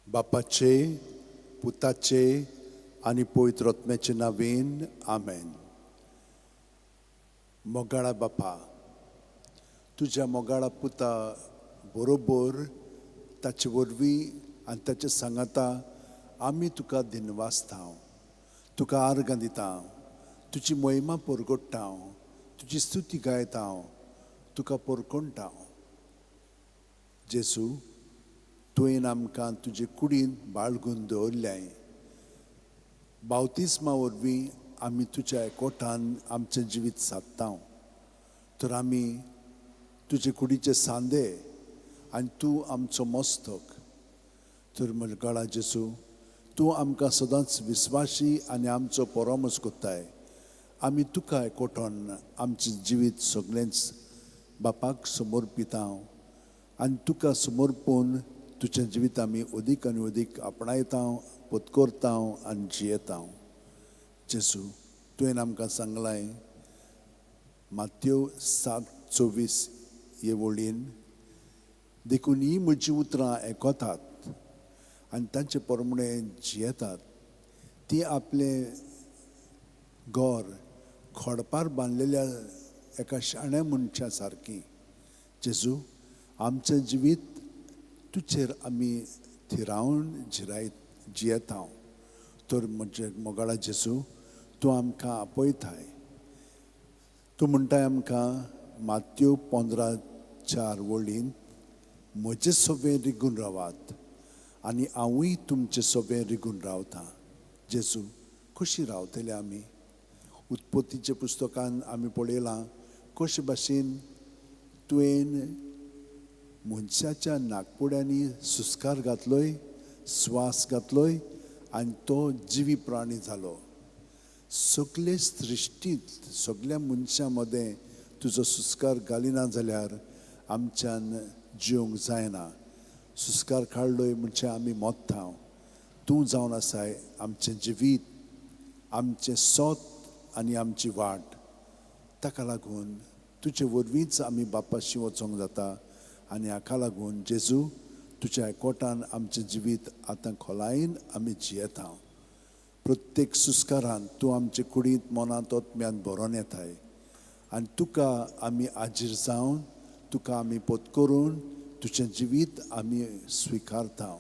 बापाचे, पुताचे आणि पवित्र आत्म्याचे नावेन आमेन. मोगाळा बापा, तुझ्या मोगाळा पुता बरोबर ताचे वरवीं आनी ताचे सांगाता आमी तुका दिनवासता, तुका आर्गां दिता, तुजी महिमा परगट्टा, तुजी स्तुती गायता, तुका परकोणटा. जेसू, तुवें आमकां तुजे कुडीन बाळगून दवरल्याय. बावतिस्मा वरवीं आमी तुज्या एकवटान आमचें जिवीत सादता. तर आमी तुजे कुडीचे सांदे आनी तूं आमचो मस्तक. तर मोगाळा जेसू, तूं आमकां सदांच विस्वासी आनी आमचो परामोस कोत्ताय. आमी तुका एकवटोन आमचें जिवीत सगळेंच बापाक समर्पिता आनी तुका समर्पून तुजें जिवीत आमी अदीक आनी अदीक आपणायता, पत्कोरता आनी जियेता. जेसू, तुवें आमकां सांगलाय मात्येव 7:24 हे वळीन, देखून ही म्हजीं उतरां आयकतात आनी तांचे प्रमाणें जियेतात. ती आपलें घर खोडपार बांदलेल्या एका शाण्या मनशा सारकी. जेजू, आमचें जिवीत तुजेर आमी थिरावन जियेता. तर म्हजे मोगाळा जेजू, तूं आमकां आपयताय. तूं म्हणटाय आमकां मात्येव 15:4 वळीन, म्हजे सोबें रिगून रावात आनी हांवूय तुमचे सोबें रिगून रावतां. जेजू, कशीं रावतले आमी? उत्पत्तीच्या पुस्तकान आमी पळयलां कशे भाशेन तुवें मनशाच्या नाकपुड्यांनी सुस्कार घातलोय, स्वास घातलोय आनी तो जिवी प्राणी जालो. सगळे सृश्टींत सगळ्या मनशां मदें तुजो सुस्कार घालिना जाल्यार आमच्यान जिवंक जायना. सुस्कार काडलोय म्हणजे आमी मोत्ता. तूं जावन आसाय आमचें जिवीत, आमचें सोत आनी आमची वाट. ताका लागून तुजे वरवींच आमी बापाशी वचोंक जाता. आनी हाका लागून जेजू, तुज्या एकवटान आमचें जिवीत आतां खोलायेन आमी जियेता. प्रत्येक सुस्कारान तूं आमचे कुडींत मनांत आत्म्यान भरोन येताय आनी तुका आमी आजीर जावन, तुका आमी पत्करून तुजें जिवीत आमी स्विकारता.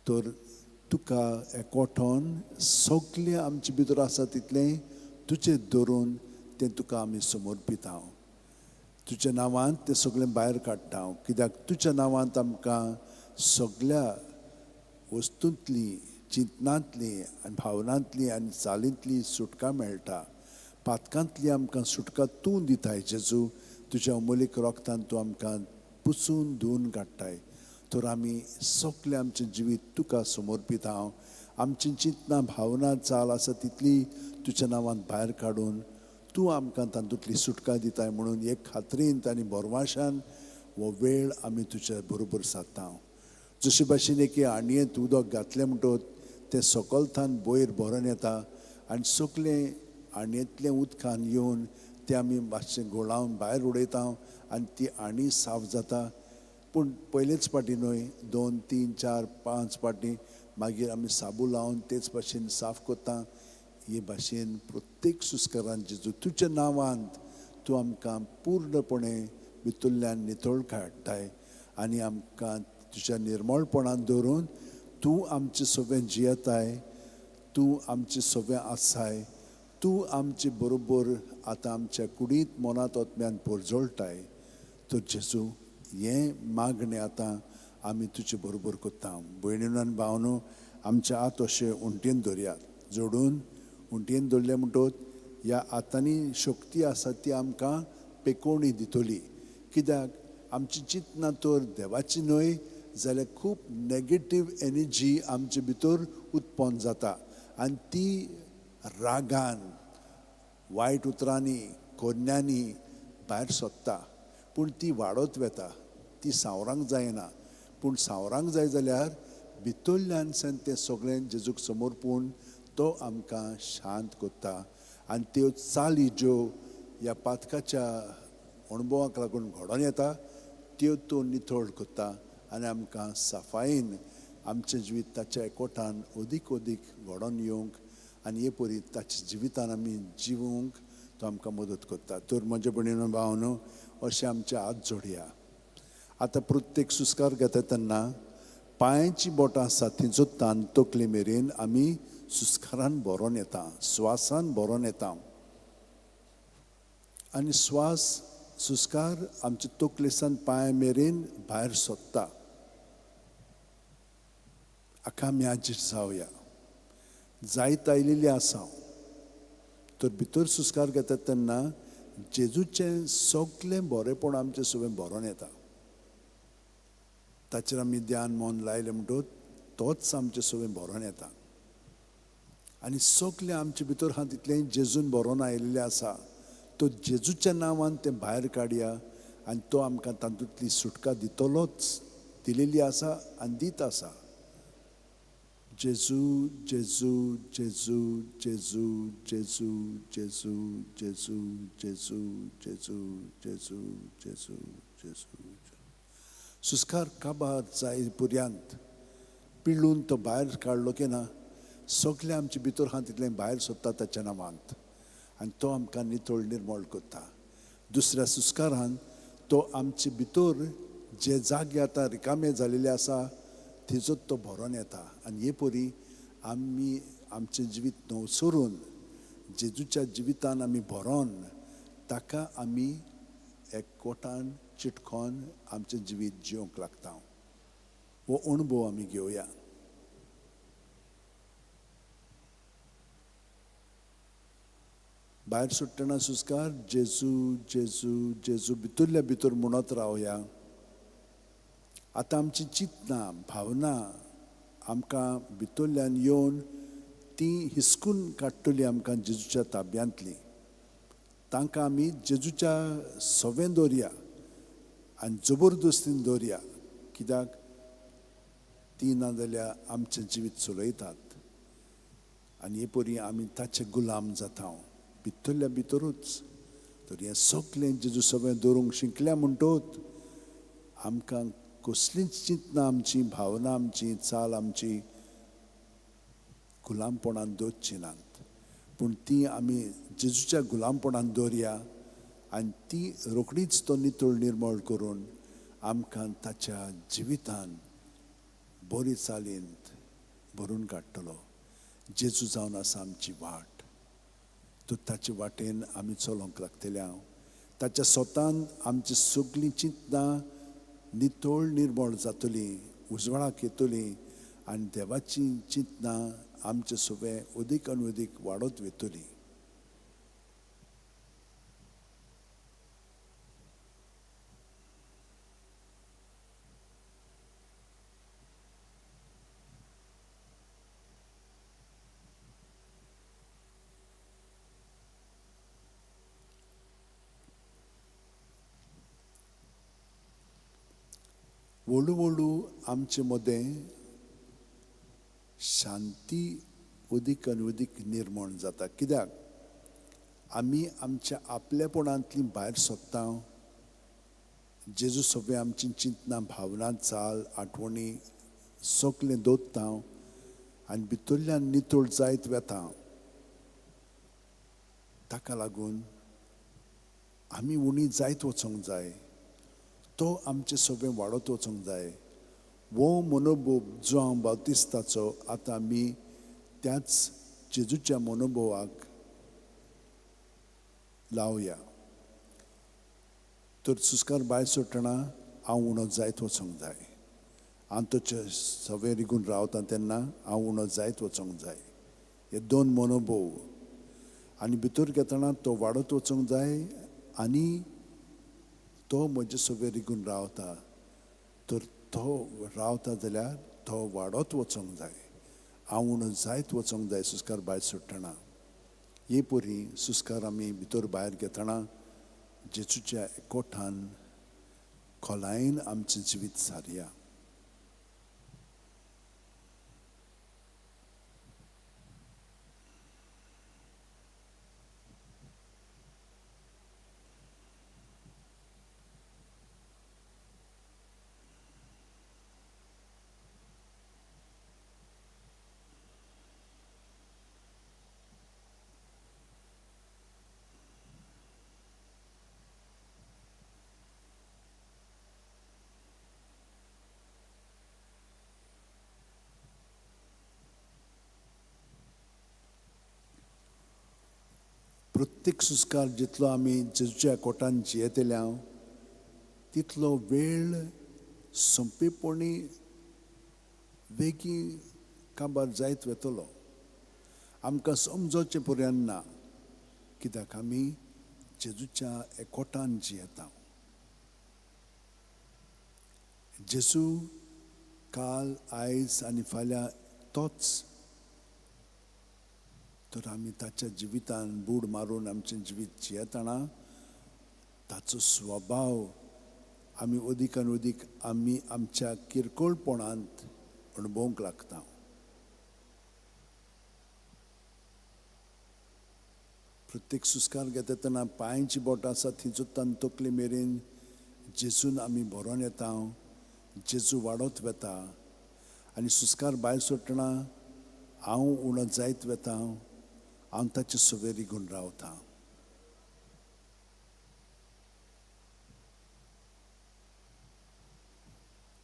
तर तुका एकवटोन सगळें आमचे भितर आसा तितलें तुजें धरून तें तुका आमी समर्पिता. तुज्या नांवांत तें सगळें भायर काडटा. कित्याक तुज्या नांवांत आमकां सगळ्या वस्तूंतली, चिंतनांतली आनी भावनांतली आनी चालींतली सुटका मेळटा. पातकांतली आमकां सुटका तूं दिताय. जेजू, तुज्या अमोलीक रोगतान तूं आमकां पुसून धुवन काडटाय. तर आमी सगळें आमचें जिवीत तुका समर्पिता. आमची चिंतनां, भावना, चाल आसा तितली तुज्या नांवांत भायर काडून तूं आमकां तातूंतली सुटका दिताय म्हणून एक खात्रींत आनी बोरवाशान हो वेळ आमी तुज्या बरोबर सादता. जशे भाशेन एके आणयेंत उदक घातलें म्हणटच तें सकलथान वयर भरोन येता आनी सगळें आणयेंतलें उदकान येवन तें आमी मातशें घोळावन भायर उडयता आनी ती आणी साफ जाता. पूण पयलेच फावटी न्हय, 2, 3, 4, 5 फावटी मागीर आमी साबू लावन तेच भाशेन साफ कोत्ता. हे भाशेन प्रत्येक सुस्कारान जेजू तुज्या नांवांत तूं आमकां पूर्णपणे भितरल्यान नितळ काडटाय आनी आमकां तुज्या निर्मळपणान दवरून तूं आमचे सोबें जियेताय. तूं आमचे सोबें आसाय. तूं आमचे बरोबर आतां आमच्या कुडींत मनांत आत्म्यान परजोळटाय. तर जेजू, हें मागणें आतां आमी तुजे बरोबर कोत्ता. भयणीनो आनी भावनो, आमच्या हात अशे उंटयेन दवरयात. जोडून उंटयेन दवरले म्हणटच ह्या हातांनी शक्ती आसा ती आमकां पेकोवणी दितली. कित्याक आमची चिंतना तर देवाची न्हय जाल्यार खूब नॅगेटीव एनर्जी आमचे भितर उत्पन्न जाता आनी ती रागान, वायट उतरांनी, कोन्यांनी भायर सोदता. पूण ती वाडत वता, ती सावरांक जायना. पूण सावरांक जाय जाल्यार भितरल्यानसान तें सगळें जेजूक समर्पून तो आमकां शांत कोत्ता. आनी त्यो चाली ज्यो ह्या पातकाच्या अणभवाक लागून घडोवन येता त्यो तो नितळ कोत्ता आनी आमकां सफायेन आमचें जिवीत ताच्या एकवटान अदीक अदीक घडोवन येवंक आनी हे परी ताच्या जिवितान आमी जिवूंक तो आमकां मदत करता. तर म्हजे भयणीनो भावनो, अशें आमचे हात जोडया. आतां प्रत्येक सुस्कार घेता तेन्ना पांयाची बोटां आसा तिचो तान तकले मेरेन आमी सुस्कारान भरोन येता, स्वासान भरोन येता. आनी स्वास सुस्कार आमचे तकलेसान पांया मेरेन भायर सोदता. हाका आमी हाजीर जावया. जायत आयिल्ली आसा. तर भितर सुस्कार घेता तेन्ना जेजूचें सगळें बरेंपण आमचें सगळें भरोन येता. ताचेर आमी ध्यान मन लायलें म्हणटच तोच आमचें सगळें भरोन येता. आनी सगळें आमचे भितर आहा तितलें जेजून भरोन आयिल्लें आसा. तो जेजूच्या नांवान तें भायर काडया आनी तो आमकां तातूंतली सुटका दितलोच, दिलेली आसा आनी दीत आसा. जेजू जेजू जेजू जेजू जेजू जेजू जेजू जेजू जेजू जेजू जेजू जेजू. सुस्कार काबार जाय पर्यंत पिळून तो भायर काडलो की ना, सगळें आमचे भितर आहा तितलें भायर सोदता ताच्या नांवांत आनी तो आमकां नितळ निर्मळ करता. दुसऱ्या सुस्कारान तो आमचे भितर जे जागे आतां रिकामे जालेले आसा थिजोच तो भरोन येता. आनी हे परी आमी आमचें जिवीत नवसरून जेजूच्या जिवितान आमी भरोन ताका आमी एकवटान चिटकोन आमचें जिवीत जिवंक लागता. हो अणभव आमी घेवया. भायर सुट्टना सुस्कार जेजू जेजू जेजू भितरल्या भितर म्हणत रावया. आतां आमची चिंतनां भावना आमकां भितरल्यान येवन ती हिसकून काडटली आमकां जेजूच्या ताब्यांतली. तांकां आमी जेजूच्या सवें दवरया आनी जबरदस्तीन दवरया. कित्याक ती ना जाल्यार आमचें जिवीत चलयतात आनी हे परी आमी ताचे गुलाम जाता भितरल्या भितरूच. तर हें सगळें जेजू सवें दवरूंक शिकल्या म्हणटच आमकां कसलींच चिंतनां आमची, भावना आमची, चाल आमची गुलामपणान दवरची नात. पूण ती आमी जेजूच्या गुलामपणान दवरया आनी ती रोखडीच तो नितळ निर्मळ करून आमकां ताच्या जिवितान बरी चालींत भरून काडटलो. जेजू जावन आसा आमची वाट. तो ताचे वाटेन आमी चलोंक लागतले. ताच्या स्वतान आमची सगळीं चिंतनां नितळ निर्मळ जातली, उजवाडाक येतली आनी देवाची चिंतनां आमचे सगळें अदीक आनी अदीक वाडत वतली. हळू हळू आमचे मदें शांती अदीक आनी अदीक निर्माण जाता. कित्याक आमी आमच्या आपलेपणांतली भायर सोदता. जेजू सगळें आमची चिंतनां भावना चाल आठवणी सगळें दवरता आनी भितरल्यान नितळ जायत वेता. ताका लागून आमी उणी जायत वचोंक जाय. तो आमचें सगळें वाडत वचोंक जाय. वो मनोभव जो हांव बावतिस्ताचो आतां आमी त्याच जेजूच्या मनोभवाक लावया. तर सुस्कार भायर सुट्टना हांव उणो जायत वचोंक जाय. हांव ताचे सवें रिगून रावता तेन्ना हांव उणो जायत वचोंक जाय. हे दोन मनोभव आनी भितर घेतना तो वाडत वचोंक जाय आनी तो म्हजे सवें रिगून रावता. तर तो रावता जाल्यार तो वाडत वचोंक जाय. हांव उणो जायत वचोंक जाय सुस्कार भायर सुट्टना. हे परी सुस्कार आमी भितर भायर घेतना जेजूच्या एकवटान खोलायेन आमचें जिवीत सारया. प्रत्येक सुस्कार जितलो आमी जेजूच्या कोटान जियेतल्या तितलो वेळ संपेपणी वेगी काबार जायत वेतलो. आमकां समजोवचें पर्यंत ना, कित्याक आमी जेजूच्या एकवटान जियेता. जेजू काल आयज आनी फाल्यां तोच. तर आमी ताच्या जिवितान बूड मारून आमचें जिवीत जियेतना ताचो स्वभाव आमी अदीकान अदीक आमी आमच्या किरकोळपणांत अणभवूंक लागता. प्रत्येक सुस्कार घेता तेन्ना पांयांची बोटां आसा थी जोत्तान तकले मेरेन जेजून आमी भरोन येता. जेजू वाडत वेता आनी सुस्कार भायर सोडटना हांव उणो जायत वेता. हांव ताचे सवेर रिगून रावतां.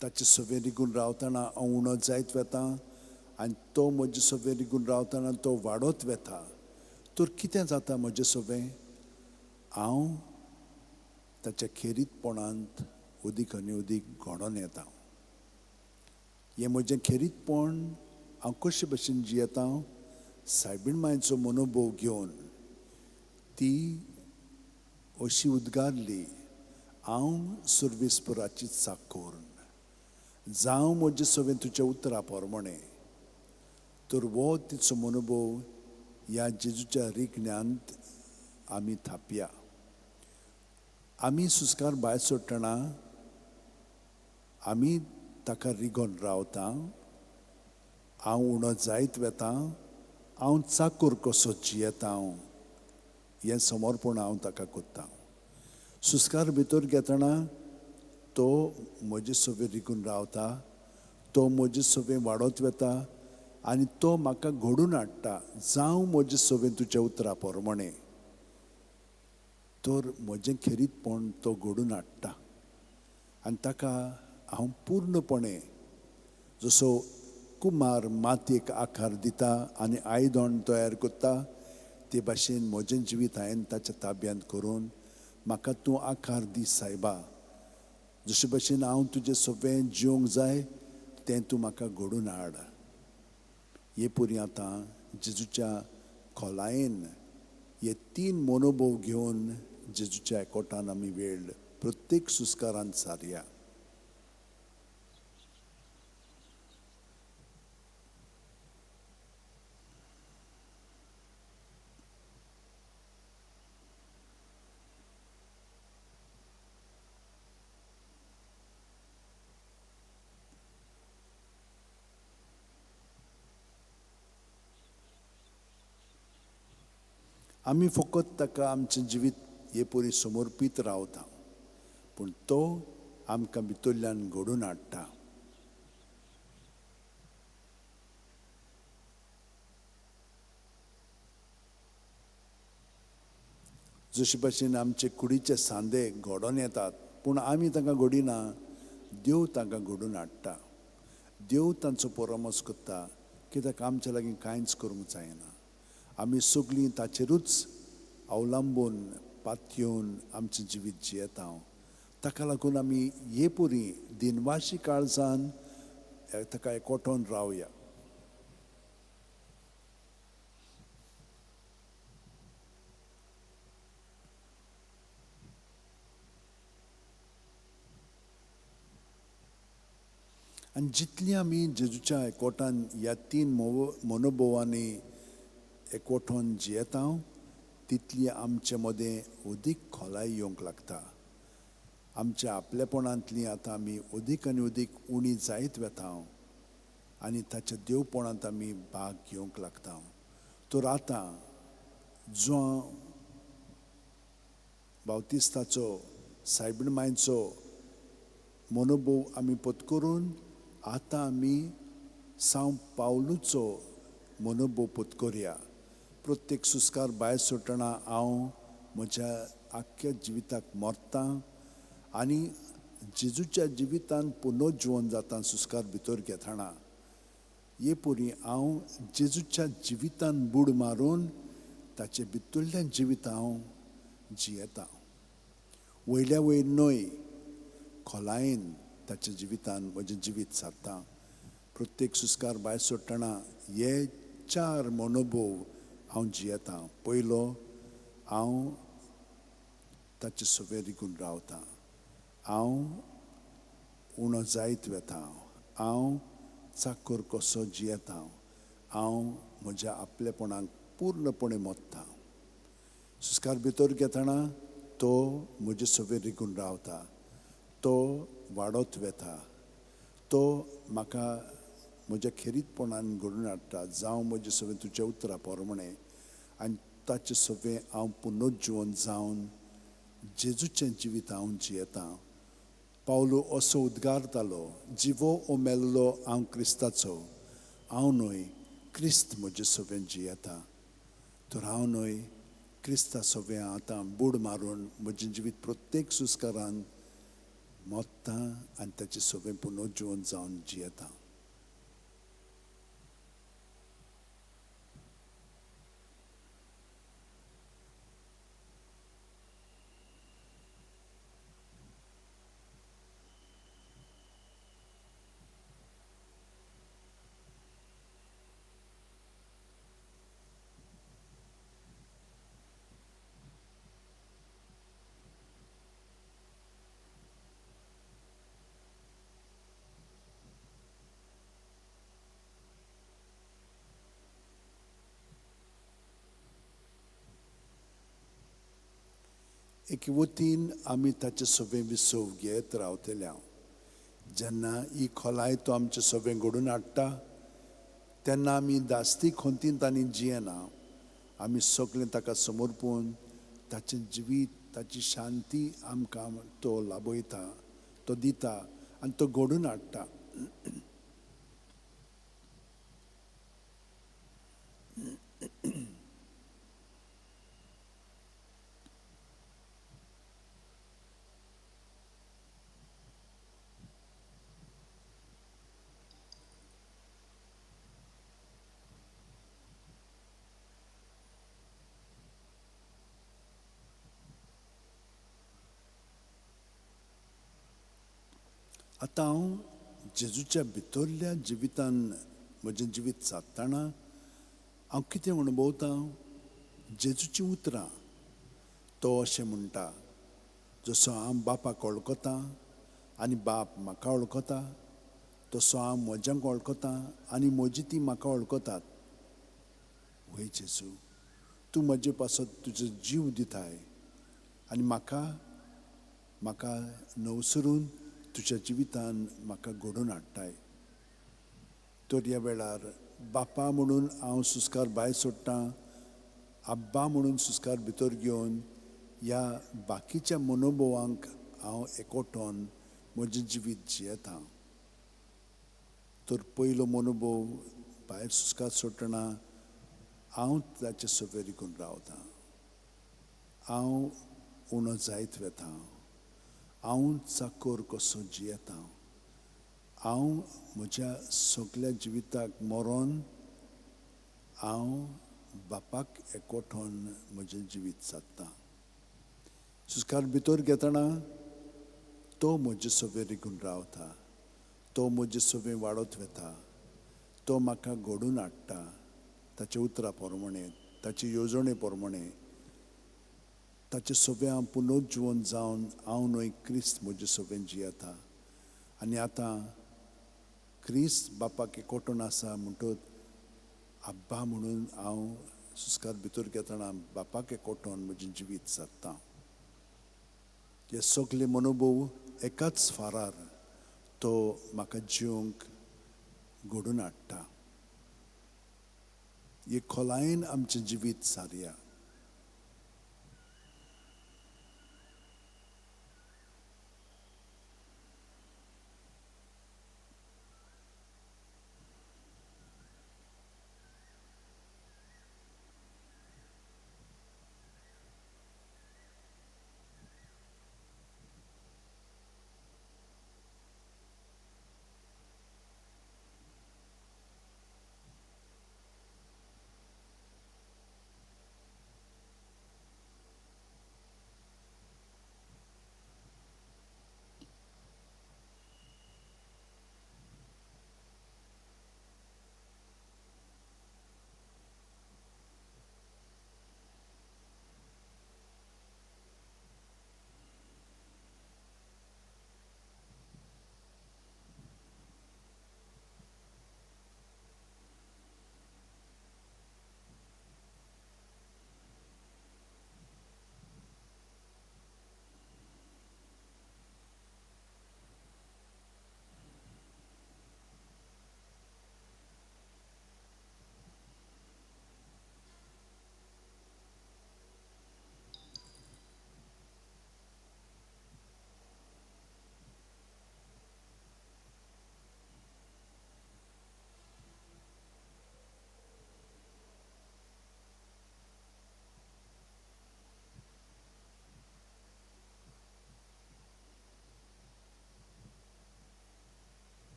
ताचे सवेर रिगून रावतना हांव उणो जायत वेता आनी तो म्हजे सवेर रिगून रावतना तो वाडत वेता. तर कितें जाता म्हजें सवें? हांव ताच्या खेरीतपणांत अदीक आनी अदीक घडोवन येता. हें म्हजें खेरीतपण हांव कशे भशेन जियेता? सायबीण मांयचो मनोभव घेवन ती अशी उद्गारली, हांव सर्वेस्पराची चाकर. जावं म्हजे सवें तुज्या उतरा पोरमोणे. तर हो तिचो मनोभव ह्या जेजूच्या रिगण्यांत आमी थापया. आमी सुस्कार भायर सोडटना आमी ताका रिगोन रावता. हांव उणो जायत वेता. हांव चाकर कसो जियेता हें समर्पण हांव ताका कोत्ता. सुस्कार भितर घेतना तो म्हजे सवेर रिगून रावता. तो म्हजे सवें वाडत वेता आनी तो म्हाका घडून हाडटा. जावं म्हजे सवें तुज्या उतरा पोरमोणे. तर म्हजें खेरीतपण तो घडून हाडटा आनी ताका हांव पूर्णपणे जसो कुमार मातयेक आकार दिता आनी आयदोण तयार कोत्ता ते भाशेन म्हजें जिवीत हांवें ताच्या ताब्यांत करून म्हाका तूं आकार दी सायबा. जशे भशेन हांव तुजें सवें जिवंक जाय तें तूं म्हाका घडून हाड. हे परी आतां जेजूच्या खोलायेन हे 3 मनोभव घेवन जेजूच्या एकवटान आमी वेळ प्रत्येक सुस्कारांत सारया. आमी फकत ताका आमचें जिवीत हे परी समर्पीत रावता, पूण तो आमकां भितरल्यान घडोवन हाडटा. जशे भशेन आमचे कुडीचे सांदे घडोवन येतात पूण आमी तांकां घडिना, देव तांकां घडोवन हाडटा. देव तांचो परामोस करता, कित्याक आमचे लागीं कांयच करूंक जायना. आमी सगळीं ताचेरूच अवलंबून पातयेवन आमचें जिवीत जियेता. ताका लागून आमी हे परी दिनवाशी काळजान ताका एकवटोन रावया. आनी जितली आमी जेजूच्या एकवटान ह्या 3 मनोभवांनी एकवटोन जियेता तितली आमचे मदें अदीक खोलाय येवंक लागता. आमच्या आपलेपणांतली आतां आमी अदीक आनी अदीक उणी जायत वेता आनी ताच्या देवपणांत आमी भाग घेवंक लागता. तर आतां जो बावतिस्ताचो सायबीण मांयचो मनोभव आमी पत्करून आतां आमी सांव पावलूचो मनोभव पत्करया. प्रत्येक सुस्कार भायर सोडटना हांव म्हज्या आख्ख्या जिविताक मरतां आनी जेजूच्या जिवितान पुनर्जीवन जाता सुस्कार भितर घेतना. हे परी हांव जेजूच्या जिवितान बूड मारून ताचे भितरल्यान जिवीत हांव जियेतां. वयल्या वयर न्हय खोलायेन ताच्या जिवितान म्हजें जिवीत सारता. प्रत्येक सुस्कार भायर सोडटना हे 4 मनोभव हांव जियेतां. पयलो, हांव ताचे सवे रिगून रावतां. हांव उणो जायत वेतां. हांव चाकर कसो जियेतां. हांव म्हज्या आपलेपणाक पूर्णपणे मोडटां. सुस्कार भितर घेतना तो म्हजे सवे रिगून रावता. तो वाडत वेता. तो म्हाका म्हज्या खेरीतपणान घडोवन हाडटा. जावं म्हजे सवे तुज्या उतरा पोरमणें आनी ताचे सवे हांव पुनर्जीवन जावन जेजूचें जिवीत हांव जियेतां. पावलो असो उद्गारतालो, जिवो ओ मेल्लो हांव क्रिस्ताचो. हांव न्हय, क्रिस्त म्हजे सवेन जियेता. तर हांव न्हय, क्रिस्ता सवे आतां बूड मारून म्हजें जिवीत प्रत्येक सुस्कारान मोडटां आनी ताचे सवे पुनर्जीवन जावन जियेतां. एके वतीन आमी ताचे सवे विसव घेत रावतले. जेन्ना ही खोलाय तो आमचे सवे घडोवन हाडटा तेन्ना आमी दास्ती खोंतींत आनी जियेना. आमी सगळें ताका समर्पून ताचें जिवीत, ताची शांती आमकां तो लाबयता, तो दिता आनी तो घडोवन हाडटा. आतां हांव जेजूच्या भितरल्या जिवितान म्हजें जिवीत सादतना हांव कितें अणभवतां? जेजूची उतरां. तो अशें म्हणटा, जसो हांव बापाक वळखतां आनी बाप म्हाका वळखता, तसो हांव म्हज्यांक वळखतां आनी म्हजी ती म्हाका वळखतात. वय जेजू, तूं म्हजे पासत तुजो जीव दिताय आनी म्हाका नवसरून तुज्या जिवितान म्हाका घडोवन हाडटाय. तर ह्या वेळार बापा म्हणून हांव सुस्कार भायर सोडटां, आब्बा म्हणून सुस्कार भितर घेवन ह्या बाकीच्या मनोभवांक हांव एकवटोन म्हजें जिवीत जियेतां. तर पयलो मनोभव भायर सुस्कार सोडटना हांव ताचे सवे रिगून रावतां. हांव उणो जायत वेतां. हांव चाकर कसो जियेतां. हांव म्हज्या सगळ्या जिविताक मरोन हांव बापाक एकवटोन म्हजें जिवीत सादतां. सुस्कार भितर घेतना तो म्हजे सवे रिगून रावता. तो म्हजे सवे वाडत वेता. तो म्हाका घडोवन हाडटा ताच्या उतरा पोरमणें, ताचे येवजणे पोरमणें. ताचे सवे हांव पुनर्जीवन जावन हांव न्हय, क्रिस्त म्हजे सवेन जियेता. आनी आतां क्रिस्त बापाक एकवटून आसा म्हणटच आब्बा म्हणून हांव सुस्कार भितर घेतना बापाक एकवटोन म्हजें जिवीत सादतां. हे सगळे मनोभव एकाच फारार तो म्हाका जिवंक घडोवन हाडटा. हे खोलायेन आमचें जिवीत सारया.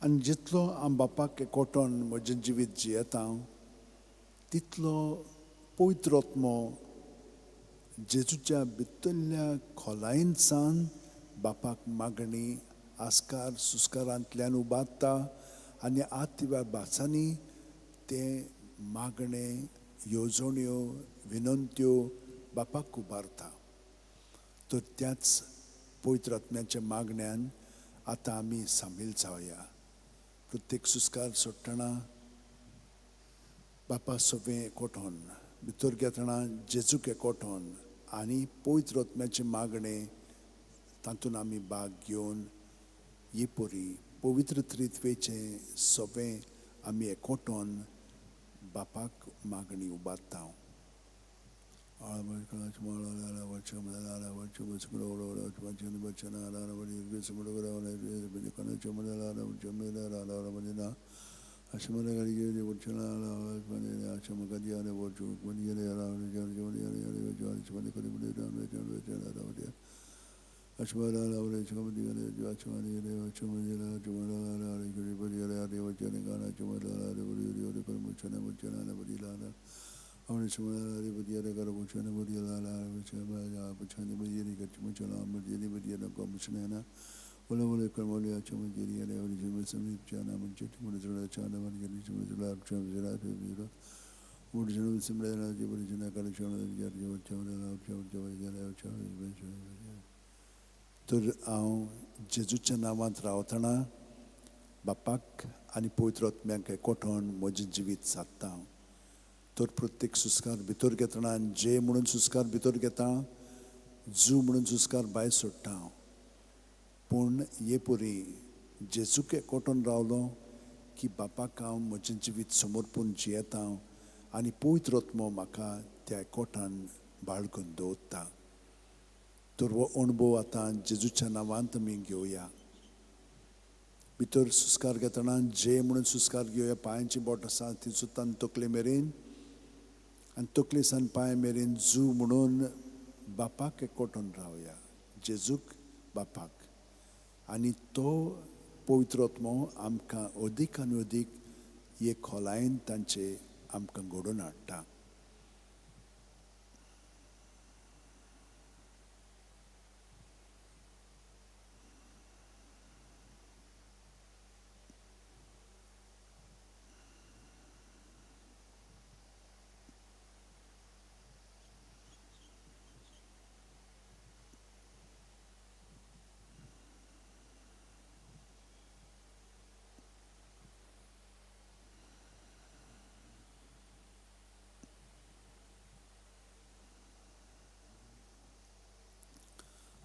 आनी जितलो हांव बापाक एकवटोन म्हजें जिवीत जियेता तितलो पवित्र आत्मो जेजूच्या भितरल्या खोलायेन सावन बापाक मागणी आस्कार सुस्कारांतल्यान उबारता आनी आत्या भासांनी ते मागणे येवजण्यो विनंत्यो बापाक उबारता. तर त्याच पवित्र आत्म्याच्या मागण्यान आतां आमी सामील जावया. प्रत्येक सुस्कार सोडटना बापा सगळें एकवटोन भितर घेतना जेजूक एकवटोन आनी पवित्र आत्म्याचे मागणे तातूंत आमी भाग घेवन ही परी पवित्र त्रित्वेचे सगळें आमी एकवटोन बापाक मागणी उबारता. तर हांव जेजूच्या नांवांत रावतना बापाक आनी पवित्र आत्म्याक एकवटोन म्हजें जिवीत सादता. तर प्रत्येक सुस्कार भितर घेतना जे म्हणून सुस्कार भितर घेता जू म्हणून सुस्कार भायर सोडटा. पूण हे परी जेजूक एकवटोन रावलो की बापाक हांव म्हजें जिवीत समर्पून जियेता आनी पवित्र आत्मो म्हाका त्या एकवटान बाळगून दवरता. तर हो अणभव आतां जेजूच्या नांवांत आमी घेवया. भितर सुस्कार घेतना जे म्हणून सुस्कार घेवया. पांयांची बोट आसा ती सुतान तकले मेरेन आनी तकले सान पांय मेरेन जू म्हणून बापाक एकवटोन रावया. जेजूक बापाक आनी तो पवित्र आत्मो आमकां अदीक आनी अदीक हे खोलायेन तांचे आमकां घडोवन हाडटा.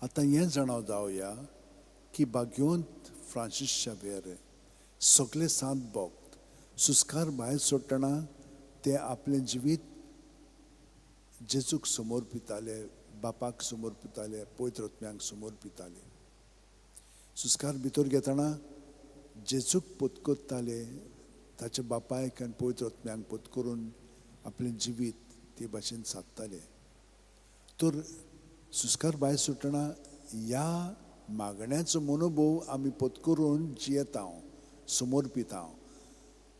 आतां हें जाणाव जावया की भाग्योंत फ्रांसीस शावेर सगळे सात भक्त सुस्कार भायर सोडटना ते आपलें जिवीत जेजूक समर्पिताले, बापाक समर्पिताले, पवित्र आत्म्याक समर्पिताले. सुस्कार भितर घेतना जेजूक पत्करताले, ताच्या बापायक आनी पवित्र आत्म्याक पत्करून आपलें जिवीत ते भाशेन सादताले. तर सुस्कार भायर सुटना ह्या मागण्याचो मनोभव आमी पत्करून जियेता, समर्पिता.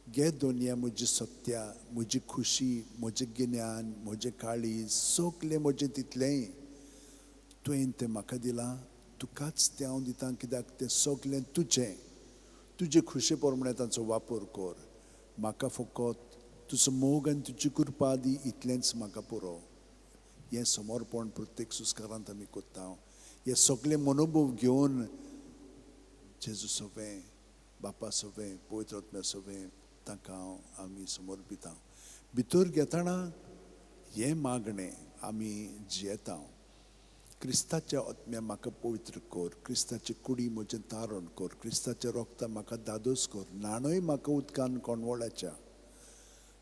गे दुनिया म्हजी सत्या, म्हजी खुशी, म्हजें गिन्यान, म्हजें काळीज सगलें म्हजें तितलेंय तुवें तें म्हाका दिलां. तुकाच तें हांव दितां कित्याक तें सगलें तुजें. तुजे खुशे प्रमाणें ताचो वापर कर. म्हाका फकत तुजो मोग आनी तुजी कृपा दी, इतलेंच म्हाका पुरो. हें समर्पण प्रत्येक सुस्कारांत आमी करता. हे सगळे मनोभव घेवन जेजू सगळें, बापा सगळें, पवित्र आत्म्या सगळें ताका आमी समर्पिता. भितर घेतना हें मागणें आमी जियेता. क्रिस्ताच्या आत्म्या म्हाका पवित्र कर, क्रिस्ताची कुडी म्हजें तारण कर, क्रिस्ताचें रोगता म्हाका दादोस कर, नाणय म्हाका उदकान कोणवळाच्या,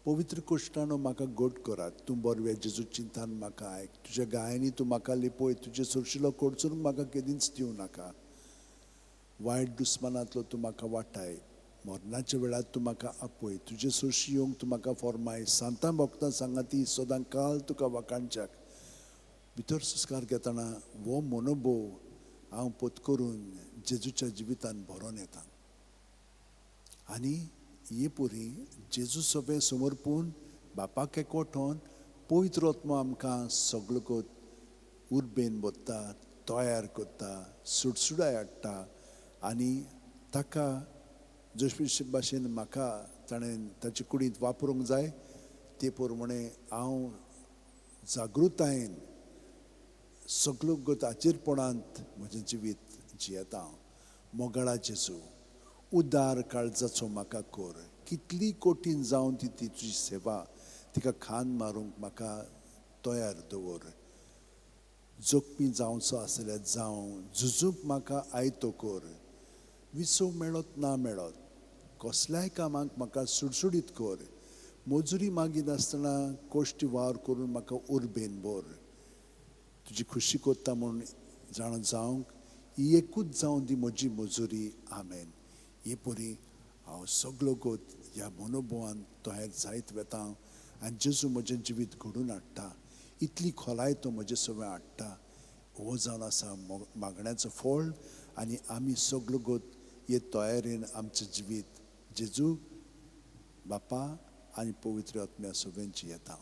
पवित्र कोश्टानो म्हाका घट करात. तूं बरवें जेजू चिंतान म्हाका आयक, तुज्या गायांनी तूं म्हाका लिपय, तुजे सुरशिलो कोडचून म्हाका केदींच दिवं नाका. वायट दुस्मानांतलो तूं म्हाका वाटाय, मरणाच्या वेळार तूं म्हाका आपय, तुजे सुरशी येवंक तूं म्हाका फॉर्माय. सांतां भक्तां सांगाती सदां काल तुका वाकाणच्याक. भितर सुस्कार घेतना हो मनोभव हांव पत्करून जेजूच्या जिवितान भरोन येता. आनी हे पुरी जेजू सगळे समर्पून बापाक एकवठोन पवित्र आत्मा आमकां सगळो कोत उर्बेन बोत्ता, तयार करता, सुडसुडाय हाडटा आनी ताका जशे भाशेन म्हाका ताणें ताचे कुडींत वापरूंक जाय ते प्रमाणे हांव जागृतायेन सगळो गताचेरपणांत म्हजें जिवीत जियेता. मोगाळा जेजू, उदार काळजाचो म्हाका कोर. कितली कठीण जावन ती तुजी सेवा तिका खान मारूंक म्हाका तयार दवर. जोखमी जावचो आसल्यार जावं, झुजूंक म्हाका आयतो कोर. विसो मेळत ना मेळत कसल्याय कामाक म्हाका सुडसुडीत कोर. मजुरी मागिनासतना कोश्टी वावर करून म्हाका उर्बेन भर. तुजी खुशी कोत्ता म्हूण जाण जावंक ही एकूच जावन दी म्हजी मजुरी. आमेन. हे परी हांव सगळो गोत ह्या मनोभावान तयार जायत वेता आनी जेजू म्हजें जिवीत घडून हाडटा. इतली खोलाय तो म्हजे सगळें हाडटा. हो जावन आसा मागण्याचो फळ आनी आमी सगळो गोत हे तयारेन आमचें जिवीत जेजू बापा आनी पवित्र आत्म्या सगळें जियेता.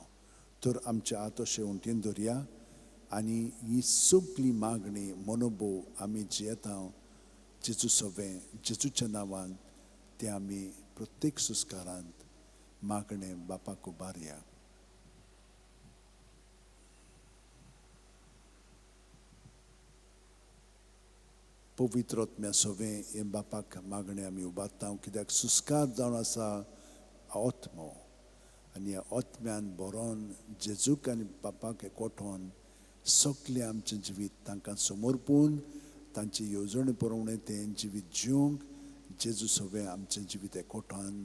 तर आमचे आत अशें उमटीन दवरया आनी ही सगळी मागणी मनोभव आमी जियेता जेजू सगळें जेजूच्या नांवान ते आमी प्रत्येक सुस्कारांत मागणें बापाक उबारया. पवित्र आत्म्या सगळें हे बापाक मागणें आमी उबारता कित्याक सुस्कार जावन आसा आत्मो आनी ह्या आत्म्यान बरोवन जेजूक आनी बापाक एकवठोन सगळें आमचें जिवीत तांकां समर्पून तांचे येवजणे प्रमाणे तें जिवीत जिवंक जेजू सगळें आमचें जिवीत एकवठान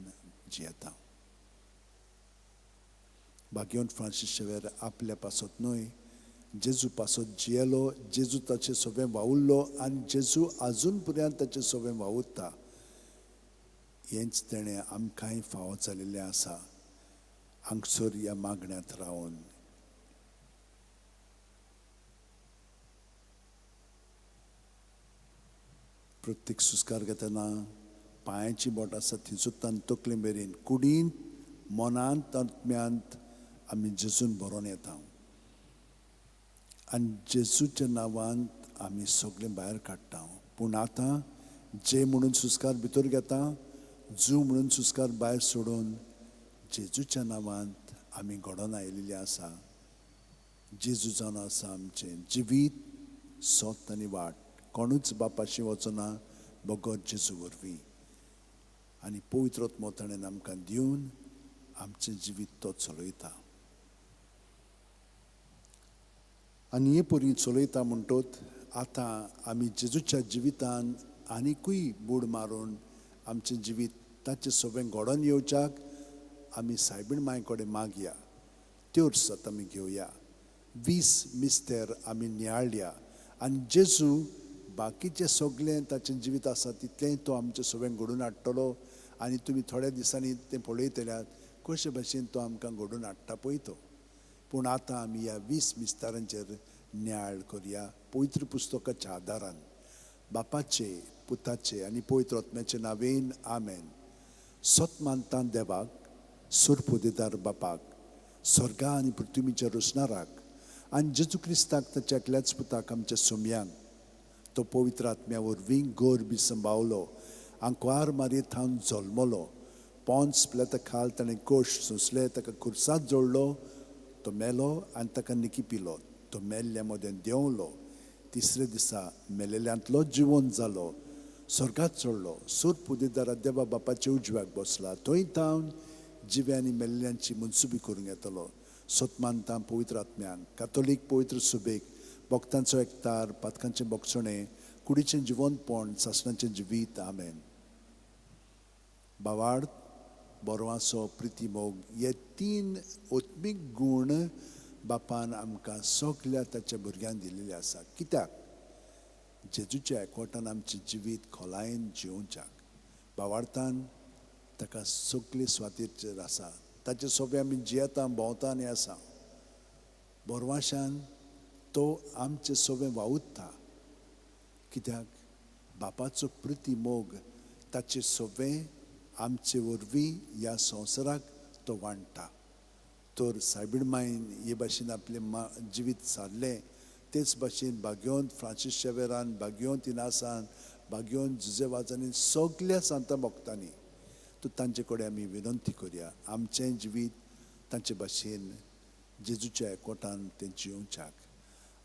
जियेता. भाग्यवंत फ्रांसीस शेवेर आपल्या पासत न्हय जेजू पासत जियेलो, जेजू ताचें सगळें वावुरलो आनी जेजू आजून पर्यंत ताचें सगळें वावुरता. हेंच तेणें आमकांय फावो जाल्लेलें आसा हांगसर ह्या मागण्यांत रावन. प्रत्येक सुस्कार घेतना पांयाची बोट आसा ती सुद्दां तकले मेरेन कुडींत मनांत आत्म्यांत आमी जेजून बरोवन येता आनी जेजूच्या नांवांत आमी सगळें भायर काडटा. पूण आतां जे म्हणून सुस्कार भितर घेता, जू म्हणून सुस्कार भायर सोडून जेजूच्या नांवांत आमी घडोवन आयिल्लीं आसा. जेजू जावन आसा आमचें जिवीत, सोत आनी वाट. कोणूच बापाशी वचना बगर जेजू वरवीं. आनी पवित्र आत्मो ताणें आमकां दिवन आमचें जिवीत तो चलयता. आनी हे परी चलयता म्हणटोच आतां आमी जेजूच्या जिवितान आनिकूय बूड मारून आमचें जिवीत ताचें सगळें घडोवन येवच्याक आमी सायबीण मांय कडेन मागया. त्योर सत आमी घेवया. 20 मिस्तेर आमी नियाळया आनी जेजू बाकीचें सगळें ताचें जिवीत आसा तितलेंय तो आमचें सगळें घडोवन हाडटलो. आनी तुमी थोड्या दिसांनी तें पळयतल्यात कशे भशेन तो आमकां घडोवन हाडटा पळय तो. पूण आतां आमी ह्या 20 मिस्तारांचेर नियाळ करया पवित्र पुस्तकाच्या आदारान. बापाचे, पुताचे आनी पवित्र आत्म्याचे नांवेन. आमेन. सत मानता देवाक, सुरपुदेदार बापाक, स्वर्गा आनी पृथ्वीच्या रचणाराक आनी जेजू क्रिस्ताक ताच्या एकल्याच पुताक आमच्या सोम्यांक तो पवित्र आत्म्या वरवीं गर्भ सांबाळलो, आंकवार मारयेंत हांव जल्मलो, पोंच पिलाता खाल ताणें कोश सोंसले, ताका खुर्सात जोडलो, तो मेलो आनी ताका निकी पिलो, तो मेल्ल्या मोदें देंवलो, तिसरे दिसा मेलेल्यांतलो जिवंत जालो, स्वर्गात चडलो, सूर पुदेदारा देवा बापाच्या उजव्याक बसला, थंय थावन जिव्या आनी मेल्ल्यांची मनसुबी करूंक येतलो. सतमानता पवित्र आत्म्याक, कातोलीक पवित्र सुबेक, भक्तांचो एकतार, पातकांचें बोगसणें, कुडीचें जिवंतपण, सासणाचें जिवीत. आमेन. बावार्द, बोरवासो, प्रिती मोग हे 3 ओत्मीक गूण बापान आमकां सगल्या ताच्या भुरग्यांक दिल्लेले आसा. कित्याक? जेजूच्या एकवटान आमचें जिवीत खोलायेन जिवच्याक. बावार्थान ताका सगळे स्वातीचेर आसा, ताचे सगळे आमी जियेता, भोंवता आनी आसा. बोरवाशान तो आमचें सगळें वावुरता. कित्याक? बापाचो प्रिती मोग ताचे सगळें आमचे वरवीं ह्या संवसाराक तो वाडटा. तर सायबीण मायन हे भाशेन आपलें जिवीत सारलें तेच भाशेन भाग्योन फ्रांसीस शेवेरान, भाग्योन तिनासान, भाग्योन जुजेवाजांनी सगळ्या सांत भक्तांनी तो तांचे कडेन आमी विनंती करुया आमचें जिवीत तांचे भाशेन जेजूच्या एकवटान तें जिवच्याक.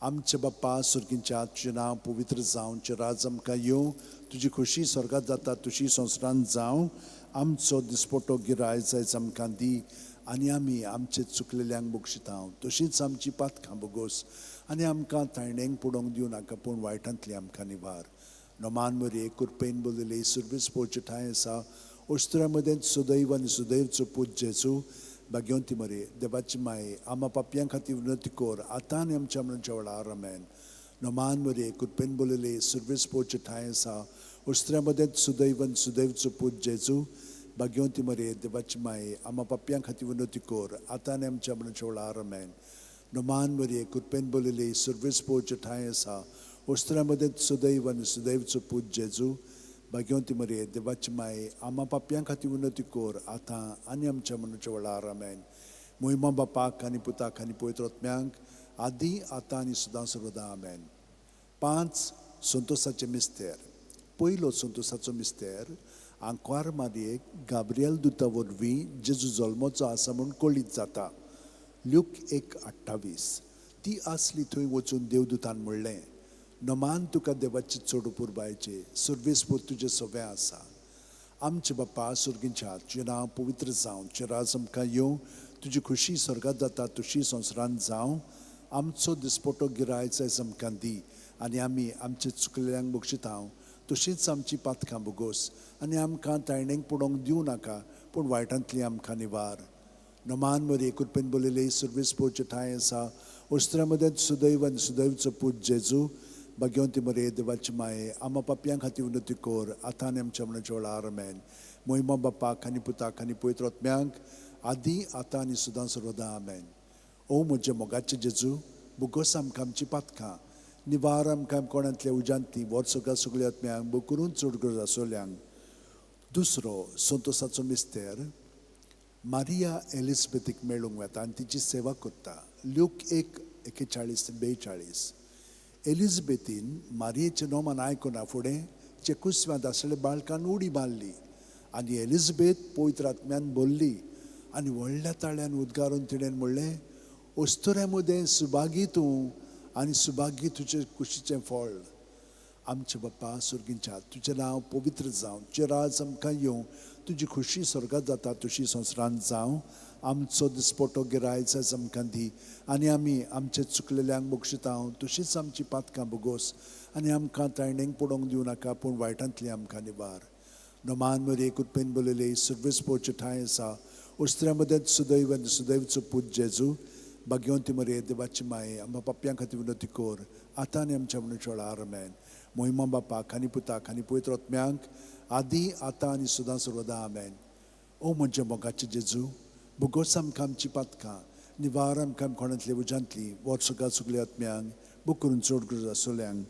आमचे बाप्पा सुर्गींच्या तुजें नांव पवित्र जावं, तुजें राज आमकां येवं, तुजी खोशी स्वर्गांत जाता तशी संवसारांत जावं. आमचो दिसपटो गिराय आयज आमकां दी आनी आमी आमचे चुकलेल्यांक बक्षितांव तशींच आमची पातकां बोगोस आनी आमकां तायणेंक पडोवंक दिवं नाका पूण वायटांतली आमकां निवार. नोमान मरे कुरपेन बोलले सुर्वेस पोवचे ठांय आसा ओस्त्र्या मदें सुदैव आनी सुदैवचो पूत जेजू भाग्यवंती मरे देवाची माये आमा पापयां खातीर विनंती कोर आतां आनी आमच्या मरणाच्या वेळार आमेन. नोमान मरे कुरपेन बोलले सुर्वेस पोवचे ठांय आसा ओस्त्र्या मदें सुदैव आनी सुदैवचो पूत जेजू भाग्यवंती मरे देवाची माये आमा पापयां खातीर विनंती कोर आतां आनी आमच्या मरणाच्या वेळार आमेन. नोमान मरे कुरपेन बोलले सुर्वेस पोवचे ठांय आसा ओस्त्र्या मदें सुदैव आनी सुदैवचो पूत जेजू भाग्यवंती मरे देवाची माये आमा पापयां खातीर विनंती कोर आतां आनी आमच्या मरणाच्या वेळार आमेन. मोहिमा बापाक आनी पुताक आनी पवित्र आत्म्यांक आदी आतां आनी सदां सर्वदा आमेन. 5 संतोसाचे मिस्तेर. पयलो संतोसाचो मिस्तेर आंकवार मारयेक गाब्रियल दुता वरवीं जेजू जल्मोचो आसा म्हूण कळीत जाता. ल्यूक 1:28. ती आसली थंय वचून देवदुतान म्हणलें नोमान तुका देवाची चड पुरबायचे सुर्वेस पोत तुजें सवें आसा. आमचे बाप्पा सुर्गींच्या तुजें नांव पवित्र जावं, तुजें राज आमकां येवं, तुजी खुशी स्वर्गांत जाता तशी संवसारांत जावं. आमचो दिसपटो गिराय आयज आमकां दी आनी आमी आमचे चुकलेल्यांक बक्षितांव तशींच आमची पातकां बोगोस आनी आमकां तायणेंक पडोवंक दिवं नाका पूण वायटांतली आमकां निवार. नोमान मरे कुरपेन बोलले सुर्वेस पोवचे ठांय आसा ओस्त्र्या मदें सुदैव आनी सुदैवचो पूत जेजू भाग्यवंती मरे देवाची माये आमा पापयां खातीर विनंती कोर आतां आनी आमच्या मरणाच्या वेळार आमेन. मोहिमा बापाक आनी पुताक आनी पवित्र आत्म्यांक आदी आतां आनी सदां सर्वदा आमेन. ओ म्हजे मोगाचे जेजू बोगोस आमकां आमची पातकां निवार आमकां कोणांतल्या उज्यांतली वर्सुका सगळ्या आत्म्यांक बो करून चड गरज आसोल्यांक. दुसरो संतोसाचो मिस्तेर मारिया एलिझबेथीक मेळूंक वेता आनी तिची सेवा करता. ल्यूक 1:41-42. एलिझबेथीन मारियेचें नोमान आयकुना फुडें चेकुस्व्यांत आसलेल्या बाळकान उडी मारली आनी एलिझबेथ पवित्र आत्म्यान बोल्ली आनी व्हडल्या ताळ्यान उद्गारून तिणें म्हणलें ओस्तुऱ्या मदें सुभागी तूं आनी सुभागी तुजें कुशीचें फळ. आमचे बाप्पा सुर्गींच्या तुजें नांव पवित्र जावं, तुजें राज आमकां येवं, तुजी खुशी स्वर्गांत जाता तशी संवसारांत जावं. आमचो दिसपटो गिराय आयज आमकां दी आनी आमी आमचे चुकलेल्यांक बक्षितांव तशींच आमची पातकां बोगोस आनी आमकां तायणेंक पडोवंक दिवं नाका पूण वायटांतली आमकां निवार. नोमान मरे कुरपेन बोलले सुर्वेस पोवचे ठांय आसा ओस्त्र्या मदें सुदैव आनी सुदैवचो पूत जेजू भाग्यवंती मरे देवाची माये आमा पापयां खातीर विनंती कोर आतां आनी आमच्या मरणाच्या वेळार आमेन. मोहिमा बापाक आनी पुताक आनी पवित्र आत्म्यांक आदी आतां आनी सदां सर्वदा आमेन. ओ म्हजे मोगाचे जेजू बोगोस आमकां आमची पातकां निवार आमकां कोणांतली उज्यांतली वर्सुका सगळ्या आत्म्यांक बो करून चड गरज आसोल्यांक.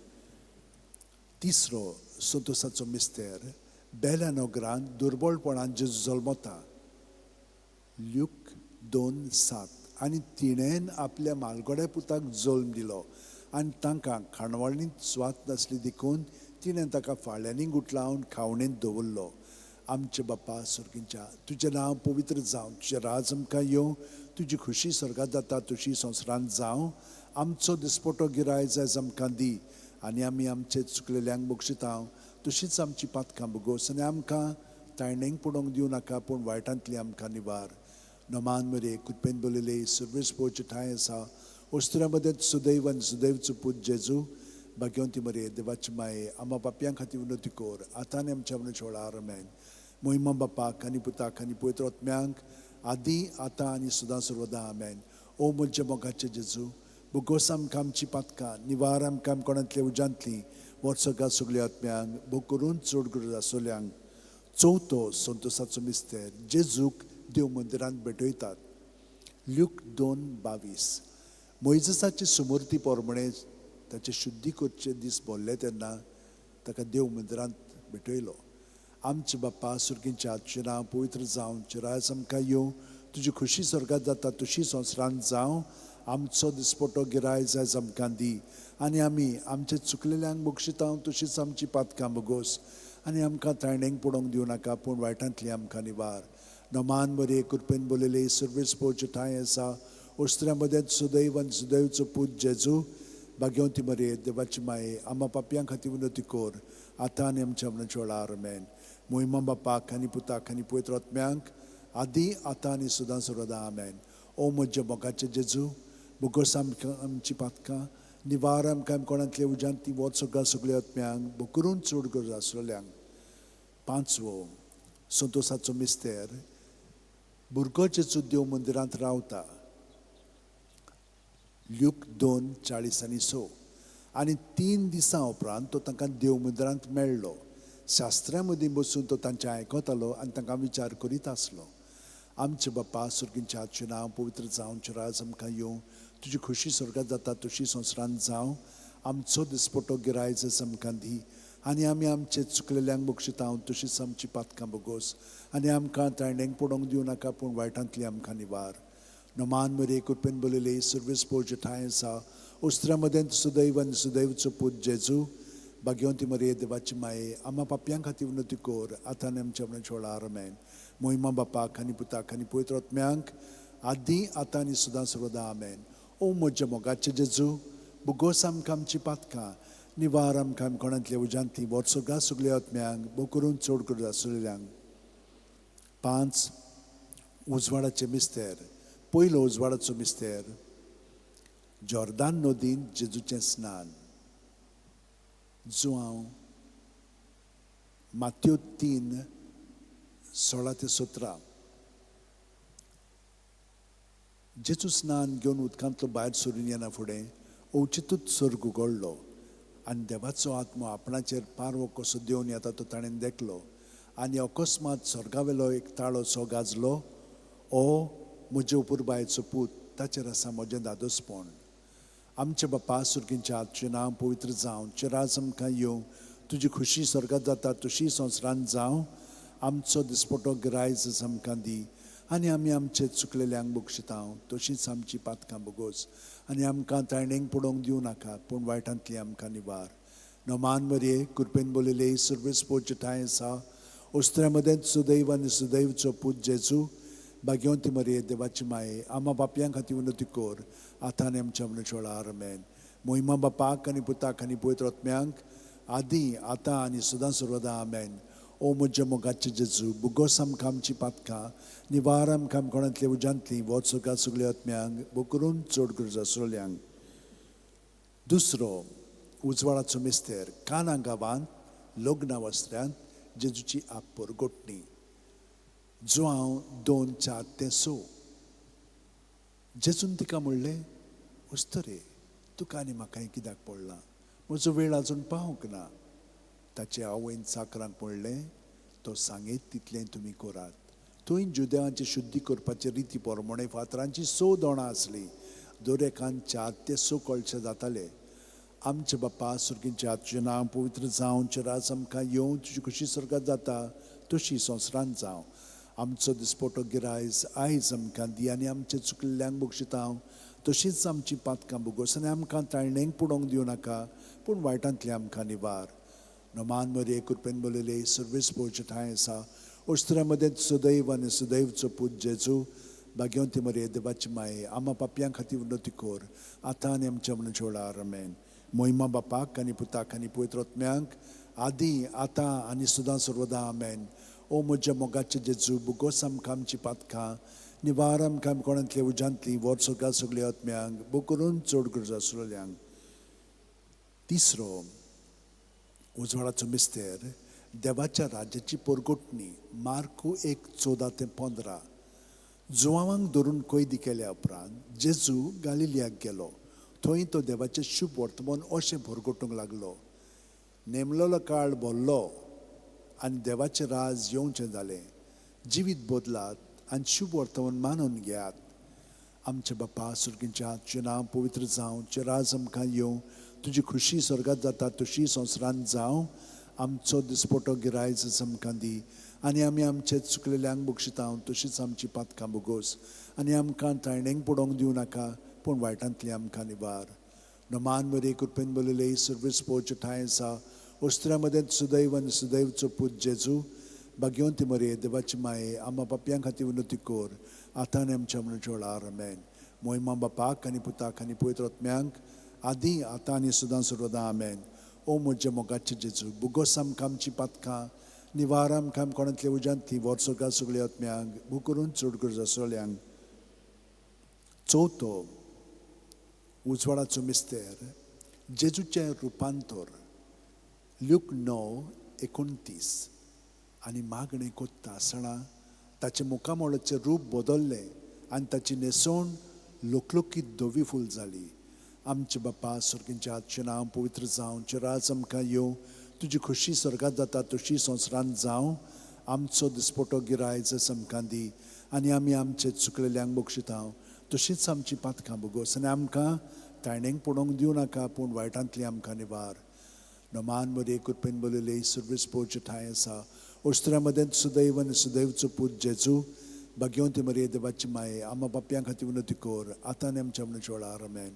तिसरो संतोसाचो मिस्तेर बेल्या नोगरांत दुर्बळपणान जेजू जल्मता. ल्यूक 2:7. आनी तिणेन आपल्या मालगोड्या पुताक जल्म दिलो आनी तांकां खाणवाळींत स्वात नासली देखून तिणें ताका फाळ्यांनी गुटलावन खावणेंत दवरलो. आमचे बाप्पा सुर्गींच्या तुजें नांव पवित्र जावं, तुजें राज आमकां येवं, तुजी खुशी स्वर्गांत जाता तशी संवसारांत जावं. आमचो दिसपटो गिराय आयज आमकां दी आनी आमी आमचे चुकलेल्यांक बक्षितांव तशींच आमची पातकां बोगोस आनी आमकां तायणेंक पडोवंक दिवं नाका पूण वायटांतली आमकां निवार. नोमान मरे कुरपेन बोलले सुर्वेस पोवचे ठांय आसा ओस्त्र्या मदें सुदैव आनी सुदैवचो पूत जेजू भाग्यवंती मरे देवाची माये आमा पापयां खातीर विनंती कोर आतां आनी आमच्या मरणाच्या वेळार आमेन. मोहिमा बापाक आनी पुताक आनी पवित्र आत्म्यांक आदी आतां आनी सदां सर्वदा आमेन. ओ म्हजे मोगाचे जेजू बोगोस आमकां आमची पातकां निवार आमकां कोणांतल्या उज्यांतली वर्सुका सगळ्या आत्म्यांक बो करून चड गरज आसोल्यांक. चवथो संतोसाचो मिस्तेर जेजूक देव मंदिरांत भेटयतात. ल्यूक 2:22. मोइजेसाची सुमूर्ती पोरमणे ताचे शुद्धी करचे दीस भोल्ले तेन्ना ताका देव मंदिरांत भेटयलो आमचे बाप्पा सुर्गींच्या आजचे नांव पवित्र जावं चिरायस आमकां येवं तुजी खुशी स्वर्गात जाता तशी संवसारांत जावं आमचो दिसपटो गिरायज आयज आमकां दी आनी आमी आमचे चुकलेल्यांक बक्षितां तशीच आमची पातकां बगोस आनी आमकां ताळणेक पडोवंक दिवं नाका पूण वायटांतली आमकां निवार नमान बरे कृपेन बोलले सर्वीस पोवचे ठांय आसा ओस्त्र्या मदें सुदैव आनी सुदैवचो पूत जेजू भाग्यवंती मरे देवाची माये आम्हा पापयां खातीर विनोती कोर आतां आनी आमच्या मनाच्या वेळार आमेन मोहिमा बापाक आनी पुताक आनी पवित्र आत्म्यांक आदी आतां आनी सदां सर्वदा आमेन ओ म्हज्या मोगाचे जेजू बुगोस आमकां आमची पातकां निवार आमकां कोणांतले उज्यांती वोत सगळ्या आत्म्यांक बुकरून चड गरज आसलेल्यांक पांचवो संतोसाचो मिस्तेर भुरगो जेजू देव मंदिरांत रावता ल्यूक 2:40-6 आनी 3 दिसां उपरांत तो तांकां देव मंदिरांत मेळ्ळो शास्त्र्यां मदीं बसून तो तांचें आयकतालो आनी तांकां विचार करीत आसलो आमचे बाप्पा सुर्गींचे आजचें नांव पवित्र जावं चिरायस आमकां येवं तुजी खुशी स्वर्गात जाता तशी संवसारांत जावं आमचो दिसपटो गिरायज आमकां दी आनी आमी आमचे चुकलेल्यांक बक्षितां तशीच आमची पातकां बगोस आनी आमकां ताळणेक पडोवंक दिवं नाका पूण वायटांतली आमकां निवार नमान मरे कृपेन बोलले सर्वीस पोवचे ठांय आसा ओस्त्र्या मदें सुदैव आनी सुदैवचो पूत जेजू भाग्यवंती मरे देवाची माये आम्हा पापयां खातीर विनोती कोर आतां आनी आमच्या मनाच्या वेळार आमेन मोहिमा बापाक आनी पुताक आनी पवित्र आत्म्यांक आदी आतां आनी सदां सर्वदा आमेन ओ म्हज्या मोगाचे जेजू बुगोस आमकां आमची पातकां निवार आमकां कोणांतले उज्यांतली वर्सोगा सगळ्या आत्म्यांक बो करून चड गरज आसलेल्यांक 5 उजवाडाचे मिस्तेर पयलो उजवाडाचो मिस्तेर जॉर्दान नदीन जेजूचें स्नान जो हांव मात्यो 3:16-17 जेजू स्नान घेवन उदकांतलो भायर सरून येना फुडें ओचितूच सर्ग उगडलो आनी देवाचो आत्मो आपणाचेर पारवो कसो देवन येता तो ताणें देखलो आनी अकस्मात स्वर्गावेलो एक ताळो सो गाजलो ओ म्हजे उपुरबायेचो पूत ताचेर आसा म्हजें दादोसपण आमचे बाप्पा सुर्गींच्या आजचें नांव पवित्र जावं चिरायस आमकां येवं तुजी खुशी स्वर्गात जाता तशी संवसारांत जावं आमचो दिसपटो गिरायज आमकां दी आनी आमी आमचे चुकलेल्यांक बक्षितां तशीच आमची पातकां बगोस आनी आमकां ताळणेक पडोवंक दिवं नाका पूण वायटांतली आमकां निवार नमान मरे कृपेन बोलले सर्वीस पोवचे ठांय आसा ओस्त्र्या मदें सुदैव आनी सुदैवचो पूत जेजू भाग्यवंती मरे देवाची माये आम्हा पापयां खातीर विनोती कोर आतां आनी आमच्या मनाच्या वेळार आमेन मोहिमा बापाक आनी पुताक आनी पवित्र आत्म्यांक आदी आतां आनी सदां सर्वदा आमेन ओ म्हज्या मोगाचे जेजू बुगोस आमकां आमची पातकां निवार आमकां कोणांतले उज्यांतली वोत सगळ्या आत्म्यांक बो करून चड गरज आसलेल्यांक दुसरो उजवाडाचो मिस्तेर काना गांवांत लग्ना वस्त्र्यांत जेजूची आपपर गोठणी जो हांव 2:4-6 जेजून तिका म्हणलें उस्तरे तुका आनी म्हाकाय कित्याक पडलां म्हजो वेळ आजून पावूंक ना ताचे आवयन चाकरांक म्हणलें तो सांगीत तितलें तुमी करात थंय जुदेवांची शुद्धी करपाची रिती पोरमोणे फातरांची 6 दोणां आसलीं दर एकान 4 ते 6 कळशे जाताले आमचे बाप्पा सुर्गींचे आजचें नांव पवित्र जावं चिरायस आमकां येवं तुजी खुशी स्वर्गात जाता तशी संवसारांत जावं आमचो दिसपटो गिरायज आयज आमकां दी आनी आमचे चुकलेल्यांक बक्षितां तशीच आमची पातकां बगोस आनी आमकां ताळणेक पडोवंक दिवं नाका पूण वायटांतली आमकां निवार नमान मरे कृपेन बोलले सर्वीस पोवचे ठांय आसा ओस्त्र्या मदें सुदैव आनी सुदैवचो पूत जेजू भाग्यवंती मरे देवाची माये आम्हा पापयां खातीर विनोती कोर आतां आनी आमच्या मनाच्या वेळार आमेन मोहिमा बापाक आनी पुताक आनी पवित्र आत्म्यांक आदी आतां आनी सदां सर्वदा आमेन ओ म्हज्या मोगाचे जेजू बुगोस आमकां आमची पातकां निवार आमकां कोणांतले उज्यांतली वर्सोगा सगळ्या आत्म्यांक बो करून चड गरज आसलेल्यांक तिसरो उजवाडाचो मिस्तेर देवाच्या राज्याची परगोटणी मार्कू 1:14-15 जुवांक धरून कैदी केल्या उपरांत जेजू गालिलियाक गेलो थंय तो देवाचें शुभ वर्तमान अशें भरगोटूंक लागलो नेमलेलो काळ भरलो आनी देवाचें राज येवचें जालें जिवीत बदलात आनी शुभ वर्तमान मानून घेयात आमचे बाप्पा सुर्गींच्या आजचें नांव पवित्र जावं चिरायस आमकां येवं तुजी खुशी स्वर्गात जाता तशी संवसारांत जावं आमचो दिसपटो गिरायज आमकां दी आनी आमी आमचे चुकलेल्यांक बक्षितांव तशीच आमची पातकां बोगोस आनी आमकां ताळणेंक पडोवंक दिवं नाका पूण वायटांतली आमकां निवार नमान बरे कृपेन बोलले सर्वीस पोवचे ठांय आसा ओस्त्र्यामध्ये सुदैव आनी सुदैवचो पूत जेजू भाग्यवंती मरे देवाची माये आम्हा पापयां खातीर विनोती कोर आतां आनी आमच्या मनच्या वेळार आमेन मोहिमा बापाक आनी पुताक आनी पवित्र आत्म्यांक आदी आतां आनी सदां सर्वदां आमेन ओ म्हजे मोगाचे जेजू बुगोस आमकां आमची पातकां निवार आमकां कोणांतल्या उज्यांतली वर्सोगा सगळ्या आत्म्यांक बू करून चड गरज आसलेल्यांक चवथो उजवाडाचो मिस्तेर जेजूचें रुपांतर ल्यूक 9:29 आनी मागणें कोत्ता आसतना ताचे मुखामोळाचें रूप बदल्लें आनी ताची न्हेसोण लोकलोकीत धवी फूल जाली आमचे बापा सुर्गींच्या आजचें नांव पवित्र जावं चिराज आमकां येवं तुजी खुशी स्वर्गांत जाता तशी संवसारांत जावं आमचो दिसपटो गिरायज आमकां दी आनी आमी आमचे चुकलेल्यांक बक्षितांव तशीच आमची पातकां बोगोस आनी आमकां ताळणेंक पडोवंक दिवं नाका पूण वायटांतली आमकां निवार नमान बरे कृपेन बोलले सर्वीस पोवचे ठांय आसा ओस्त्र्यामध्ये सुदैव आनी सुदैवचो पूत जेजू भाग्यवंती मरे देवाची माये आम्हा पापयां खातीर विनोती कोर आतां आनी आमच्या मनच्या वेळार आमेन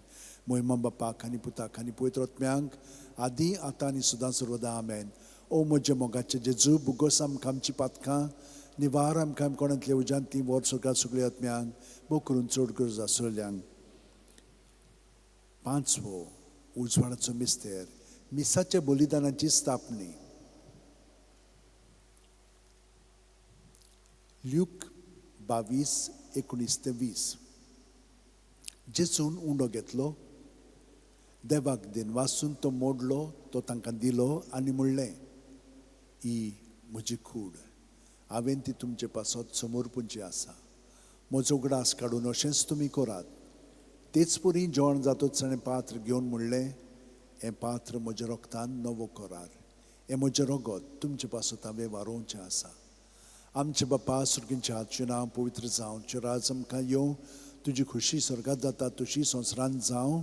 मोहिमा बापाक आनी पुताक आनी पवित्र आत्म्यांक आदी आतां आनी सदां सर्वदां आमेन ओ म्हजे मोगाचे जेजू बुगोस आमकां आमची पातकां निवार आमकां कोणांतल्या उज्यांतली वर सगळ्या सगळ्या आत्म्यांक बो करून चड गरज आसलेल्यांक पांचवो उजवाडाचो मिस्तेर मिसाच्या बलिदानाची स्थापणी ल्यूक 22:19-20 जेजून उंडो घेतलो देवाक दिन वाचून तो मोडलो तो तांकां दिलो आनी म्हणलें ही म्हजी कूड हांवें ती तुमचे पासत समोर पुंजी आसा म्हजो उगडास काडून अशेंच तुमी करात तेच परी जेवण जातूच ताणें पात्र घेवन म्हणलें हें पात्र म्हज्या रोगतान नवो करार हें म्हजें रगत तुमचे पासत हांवें वारोवचें आसा आमचे बापा सुर्गींच्या आजचें नांव पवित्र जावं चिराज आमकां येवं तुजी खुशी स्वर्गांत जाता तशी संवसारांत जावं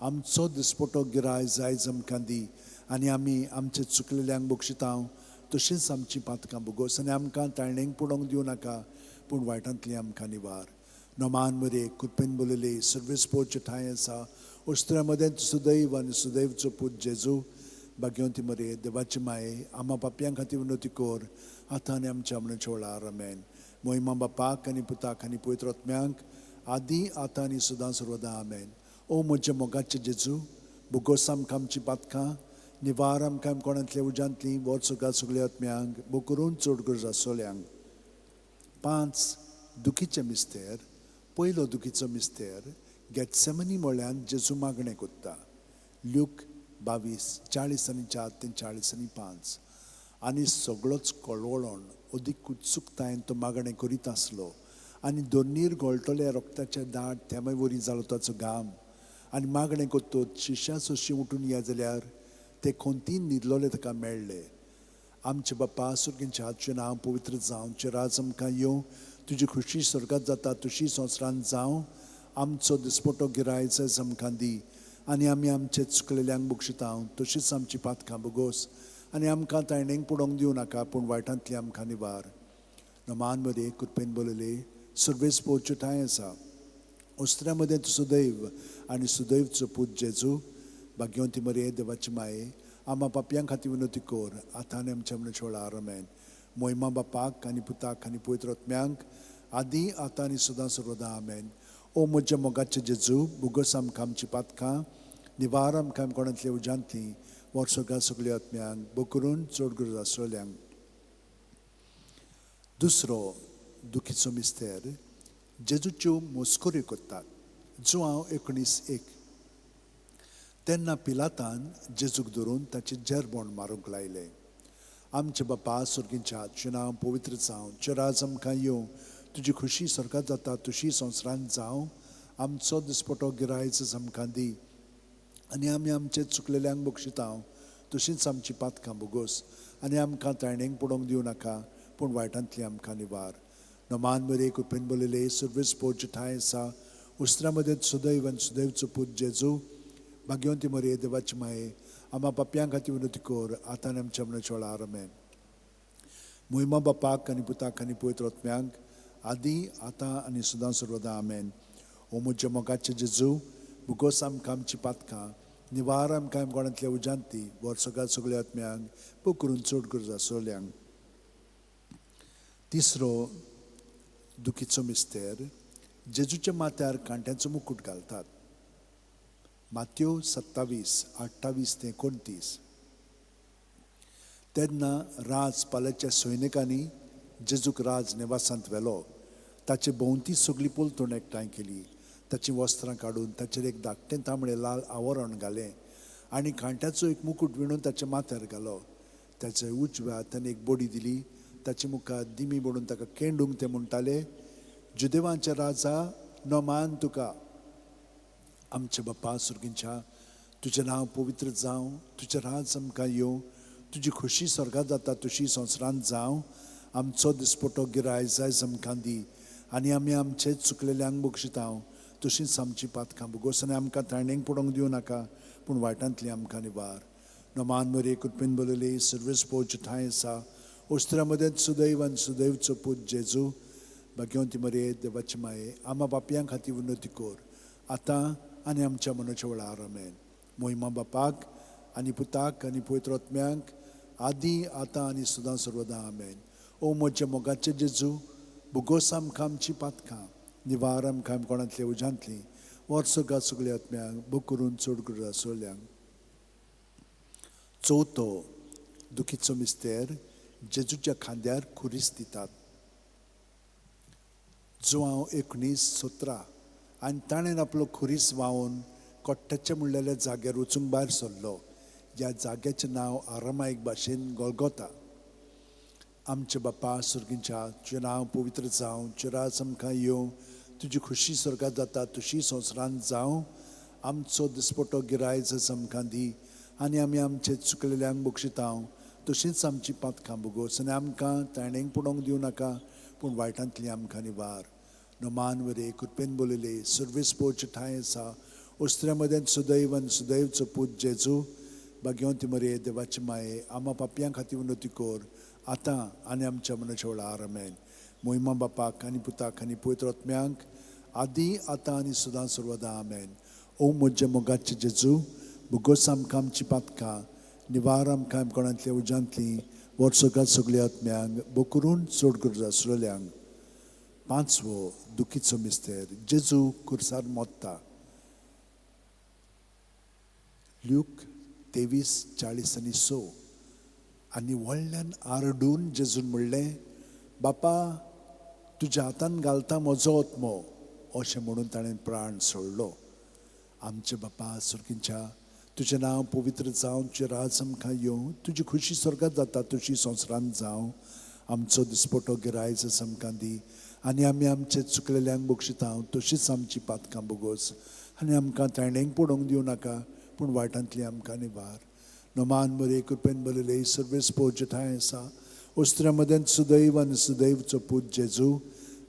आमचो दिसपटो गिरायज आयज आमकां दी आनी आमी आमचे चुकलेल्यांक बक्षितांव तशीच आमची पातकां बोगोस आनी आमकां ताळणेंक पडोवंक दिवं नाका पूण वायटांतली आमकां निवार नमान मरे कृपेन बोलले सर्वीस पोवचे ठांय आसा ओस्त्र्यामध्ये सुदैव आनी सुदैवचो पूत जेजू भाग्यवंती मरे देवाची माये आम्हा पापयां खातीर विनोती कोर आतां आनी आमच्या मनच्या वेळार आमेन मोहिमा बापाक आनी पुताक आनी पवित्र आत्म्यांक आदी आतां आनी सदां सर्वदां आमेन ओ म्हजे मोगाचे जेजू बुगोस आमकां आमची पातकां निवार आमकां कोणांतल्या उज्यांतली वर सगळ्या आत्म्यांक बो करून चड गरज आसलेल्यांक 5 दुखीचे मिस्तेर पयलो दुखीचो मिस्तेर गेत्सेमनी मळ्यान जेजू मागणें कोत्ता ल्यूक 22:40-4-40-5 आनी सगळोच कळवळोन अदीक उत्सुकतायेन तो मागणें करीत आसलो आनी दोनीर गळटले रोगताचे दाट तेमय वरी जालो ताचो घाम आनी मागणें कोत्तोत शिश्यां सोशी उठून या जाल्यार ते खोंतीन न्हिदलोले ताका मेळ्ळे आमचे बापा सुर्गींच्या आजचें नांव पवित्र जावं चिराज आमकां येवं तुजी खुशी स्वर्गांत जाता तशी संवसारांत जावं आमचो दिसपटो गिरायज आमकां दी आनी आमी आमचे चुकलेल्यांक बक्षितांव तशीच आमची पातकां बोगोस आनी आमकां ताळणेंक पडोवंक दिवं नाका पूण वायटांतली आमकां निवार नमान मरे कृपेन बोलले सर्वेस पोवचे ठांय आसा ओस्त्र्यामध्ये सुदैव आनी सुदैवचो पूत जेजू भाग्यवंती मरे देवाची माये आम्हा पापयां खातीर विनोती कोर आतां आनी आमच्या मनच्या वेळार आमेन मोहिमा बापाक आनी पुताक आनी पवित्र आत्म्यांक आदी आतां आनी सदां सर्वदां आमेन ओ म्हज्या मोगाचे जेजू बुगोस आमकां आमची पातकां निवार आमकां कोणांतल्या उज्यांतली वर सगळ्या आत्म्यांक बो करून चड गरज आसलेल्यांक दुसरो दुखीचो मिस्तेर जेजूच्यो मोस्कोऱ्यो कोत्तात जो हांव 19:1 तेन्ना पिलातान जेजूक धरून ताचे जेरबोण मारूंक लायलें आमचे बापा सुर्गींच्या आजचें नांव पवित्र जावं चिराज आमकां येवं तुजी खुशी स्वर्गांत जाता तशी संवसारांत जावं आमचो दिसपटो गिरायज आमकां दी आनी आमी आमचे चुकलेल्यांक बक्षितांव तशीच आमची पातकां बोगोस आनी आमकां ताळणेंक पडोवंक दिवं नाका पूण वायटांतली आमकां निवार नमान मरे कृपेन बोलले सर्वीस पोवचे ठांय आसा उस्त्र्यामध्ये सुदैव आनी सुदैवचो पूत जेजू भाग्यवंती मरे देवाची माये आम्हा पापयां खातीर विनंती कर आतां आनी आमच्या मनाच्या वेळार आमेन. महिमा बापाक आनी पुताक आनी पवित्र आत्म्यांक आदी आतां आनी सदां सर्वदा आमेन. ओ म्हज्या मोगाचें जेजू, भुगोस आमकां आमची पातकां, निवार आमकां कोणांतल्या उजांती, वर्सोगात सगळ्या आत्म्यांक पू करून चड गरज आसोल्यांक. तिसरो दुखीचो मिस्तेर, जेजूच्या माथ्यार कांट्याचो मुकूट घालतात. मात्यो 27:28-29. तेन्ना राज पालाच्या सैनिकांनी जेजूक राज निवासांत व्हेलो. ताचे भोंवती सगळी पलतून एकठांय केली. ताची वस्त्रां काडून ताचेर एक धाकटें तांबडें लाल आवरण घालें आनी कांट्याचो एक मुकूट विणून ताच्या माथ्यार घालो. ताच्या उजव्या हातान एक बडी दिली. ताचे मुखार दिमी म्हणून ताका केंडूंक ते म्हणटाले, जुदेवांच्या राजा नमान तुका. आमचे बापा सुर्गींच्या, तुजें नांव पवित्र जावं, तुजें राज आमकां येवं, तुजी खुशी स्वर्गांत जाता तशी संवसारांत जावं. आमचो दिसपटो गिराय जायज आमकां दी आनी आमी आमचे चुकलेल्यांक बक्षितांव तशींच आमची पातकां भुगोस आनी आमकां ताणेंक पडोवंक दिवं नाका पूण वायटांतली आमकां निवार. नमान मरे कुटपीन बोलले सर्वेस पोवचे ठांय आसा. ओस्त्रा मदें सुदैव आनी सुदैवचो पूत जेजू, भाग्यवंती मरे देवाची माये, आम्हा पापयां खातीर विनंती कर आतां आनी आमच्या मनाच्या वेळार आमेन. महिमा बापाक आनी पुताक आनी पवित्र आत्म्यांक आदी आतां आनी सदां सर्वदा आमेन. ओ म्हज्या मोगाचें जेजू, भुगोस आमकां आमची पातकां, निवार आमकां कोणांतल्या उजांतली, वर्सोगात सगळ्या आत्म्यांक बूक करून चड गरज आसोल्यांक. चवथो दुखीचो मिस्तेर, जेजूच्या खांद्यार खुरीस दितात. जुआंव 19:17. आनी ताणें आपलो खुरीस व्हांवून कोट्ट्याचे म्हणलेल्या जाग्यार वचूंक भायर सरलो. ह्या जाग्याचें नांव आरामायक भाशेन गोल्गोथा. आमचे बापा सुर्गींच्या, तुजें नांव पवित्र जावं, तुजें राज आमकां येवं, तुजी खुशी स्वर्गांत जाता तशी संवसारांत जावं. आमचो दिसपटो गिराय जस आमकां दी आनी आमी आमचे चुकलेल्यांक बक्षितांव तशींच आमची पातकां भुगोस आनी आमकां ताणेंक पडोवंक दिवं नाका पूण वायटांतली आमकां निवार. नमान वरे कृपेन बोलले सर्वेस पोवचे ठांय आसा. ओस्त्र्या मदें सुदैव आनी सुदैवचो पूत जेजू, भाग्यवंती मरे देवाची माये, आम्हा पापयां खातीर विनंती कर आतां आनी आमच्या मनाच्या वेळार आमेन. महिमा बापाक आनी पुताक आनी पवित्र आत्म्यांक आदी आतां आनी सदां सर्वदा आमेन. ओ म्हज्या मोगाचें जेजू, भुगोस आमकां आमची पातकां, निवार आमकां कोणांतल्या उजांतली, वर्सोगात सगळ्या आत्म्यांक बो करून चड गरज आसलेल्यांक. पांचवो दुखीचो मिस्तेर, जेजू खुर्सार मोत्ता. ल्यूक 23:40-6. आनी व्हडल्यान आरडून जेजून म्हणलें, बापा तुज्या हातान घालता म्हजो आत्मो, अशें म्हणून ताणें प्राण सोडलो. आमचे बापा सुर्गींच्या, तुजें नांव पवित्र जावं, तुजें राज आमकां येवं, तुजी खुशी स्वर्गांत जाता तशी संवसारांत जावं. आमचो दिसपटो गिराय जस आमकां दी आनी आमी आमचे चुकलेल्यांक बक्षितांव तशींच आमची पातकां भुगोस आनी आमकां ताणेंक पडोवंक दिवं नाका पूण वायटांतली आमकां निवार. नमान मरे कृपेन बोलले सर्वेस पोवचे ठांय आसा. ओस्त्र्या मदें सुदैव आनी सुदैवचो पूत जेजू,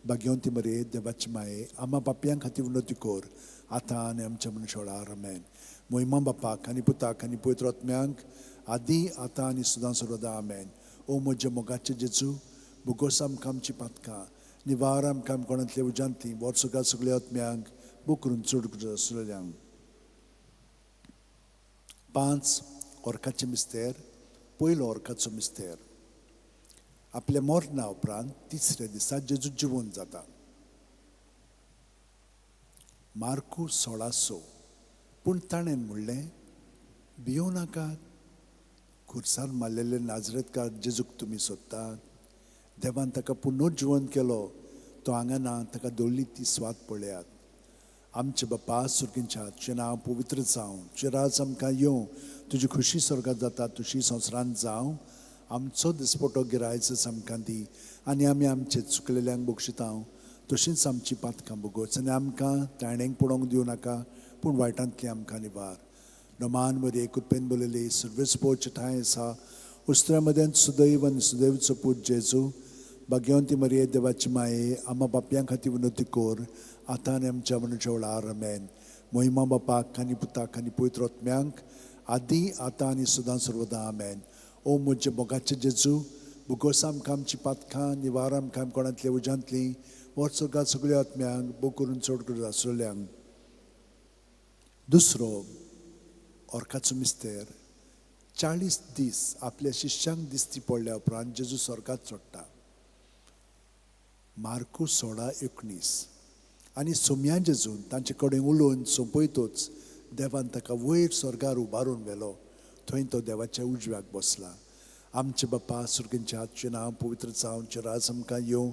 भाग्यवंती मरे देवाची माये, आम्हा पापयां खातीर विनंती कर आतां आनी आमच्या मनशा वेळार आमेन. महिमा बापाक आनी पुताक आनी पवित्र आत्म्यांक आदी आतां आनी सदां सर्वदा आमेन. ओ म्हज्या मोगाचें जेजू, भुगोस आमकां आमची पातकां, निवार आमकां कोणांतल्या उजांतली, वर्सोगात सगळ्या आत्म्यांक बूक करून चड गरज आसलेल्यांक. 5 ओर्काचें मिस्तेर, पयलो ओर्काचो मिस्तेर. आपल्या मरणा उपरांत तिसऱ्या दिसा जेजू जिवंत जाता. मार्कू 16:6. पूण ताणें म्हणलें, भियोव नाकात. खुर्सार मारलेले नाजरेतकार जेजूक तुमी सोदतात. देवान ताका पुनर्जिवंत केलो, तो हांगा ना, ताका दवरली ती स्वात पळयात. आमचे बापा सुर्गींच्या, तुजें नांव पवित्र जावं, तुजें राज आमकां येवं, तुजी खुशी स्वर्गांत जाता तशी संवसारांत जावं. आमचो दिसपटो गिराय जस आमकां दी आनी आमी आमचे चुकलेल्यांक बक्षितांव तशींच आमची पातकां भुगोस आनी आमकां ताणेंक पडोवंक दिवं नाका पूण वायटांतली आमकां निवार. नमान मरे कृपेन बोलले सर्वेस पोवचे ठांय आसा. ओस्त्र्या मदें सुदैव आनी सुदैवचो पूत जेजू, भाग्यवंती मरे देवाची माये, आम्हा पापयां खातीर विनंती कर आतां आनी आमच्या मनशा वेळार आमेन. महिमा बापाक आनी पुताक आनी पवित्र आत्म्यांक आदी आतां आनी सदां सर्वदा आमेन. ओ म्हजे मोगाचे जेजू, बुगोस आमकां आमची पातकां, निवार आमकां कोणांतले उजांतली, वच सगळ्या सगळ्या आत्म्यांक बो करून चड करून आसलेल्यांक. दुसरो ओर्काचो मिस्तेर 40 दीस आपल्या शिश्यांक दिसती पडल्या उपरांत जेजू स्वर्गात चडटा. मार्कू 16:19. आनी सोम्या जेजून तांचे कडेन उलोवन सोंपयतूच देवान ताका वयर स्वर्गार उबारून व्हेलो. थंय तो देवाच्या उजव्याक बसला. आमचे बापा सुर्गींच्या हातचें नांव पवित्र जावं, तुजें राज आमकां येवं,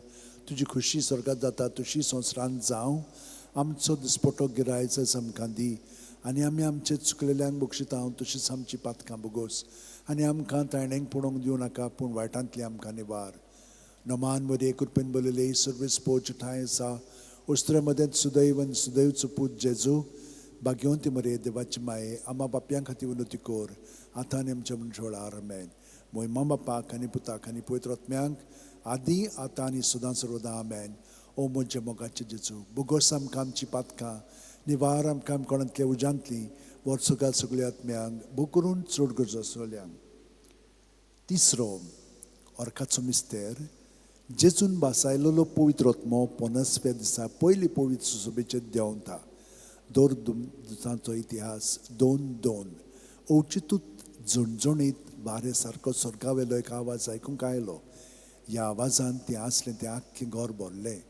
तुजी खुशी स्वर्गात जाता तशी संवसारांत जावं. आमचो दिसपटो गिरायज आमकां दी, आनी आमी आमचे चुकलेल्यांक बक्षिता तशीच आमची पातकां बुगोस, आनी आमकां तायणेक पडोवंक दिवं नाका, पूण वायटांतली आमकां निवार. नमान मध्ये कृपेन बोलले सर्वीस पोच ठाय आसा, उस्त्रे मदें सुदैवन सुदैवचो पूत जेजू, भाग्यवंती मरे देवाची माये, आम्हा बापयां खातीर विनोती कोर, आतां आनी आमच्या मनशा वेळार आमेन. मोहिमा बापाक आनी पुताक आनी पवित्र आत्म्यांक आदी आतां आनी सदां सर्वदा आमेन. ओ म्हजे मोगाचे जेजू, बुगोस आमकां आमची पातकां, निवार आमकां कोणांतल्या उजांतली, वर्स सगळ्या सगळ्या आत्म्यांक बू करून चड गरजो आसलेल्यांक. तिसरो ओर्काचो मिस्तेर जेजून बासायलेलो पवित्र आत्मो 50व्या दिसा पयली पवित्र सुसोबेचेर देंवता. दोर दिसांचो इतिहास 2:2. ओवचितूच झणझणीत वारे सारको स्वर्गावेलो एक आवाज आयकूंक आयलो. ह्या आवाजान तें आसलें तें आख्खें घर भरलें.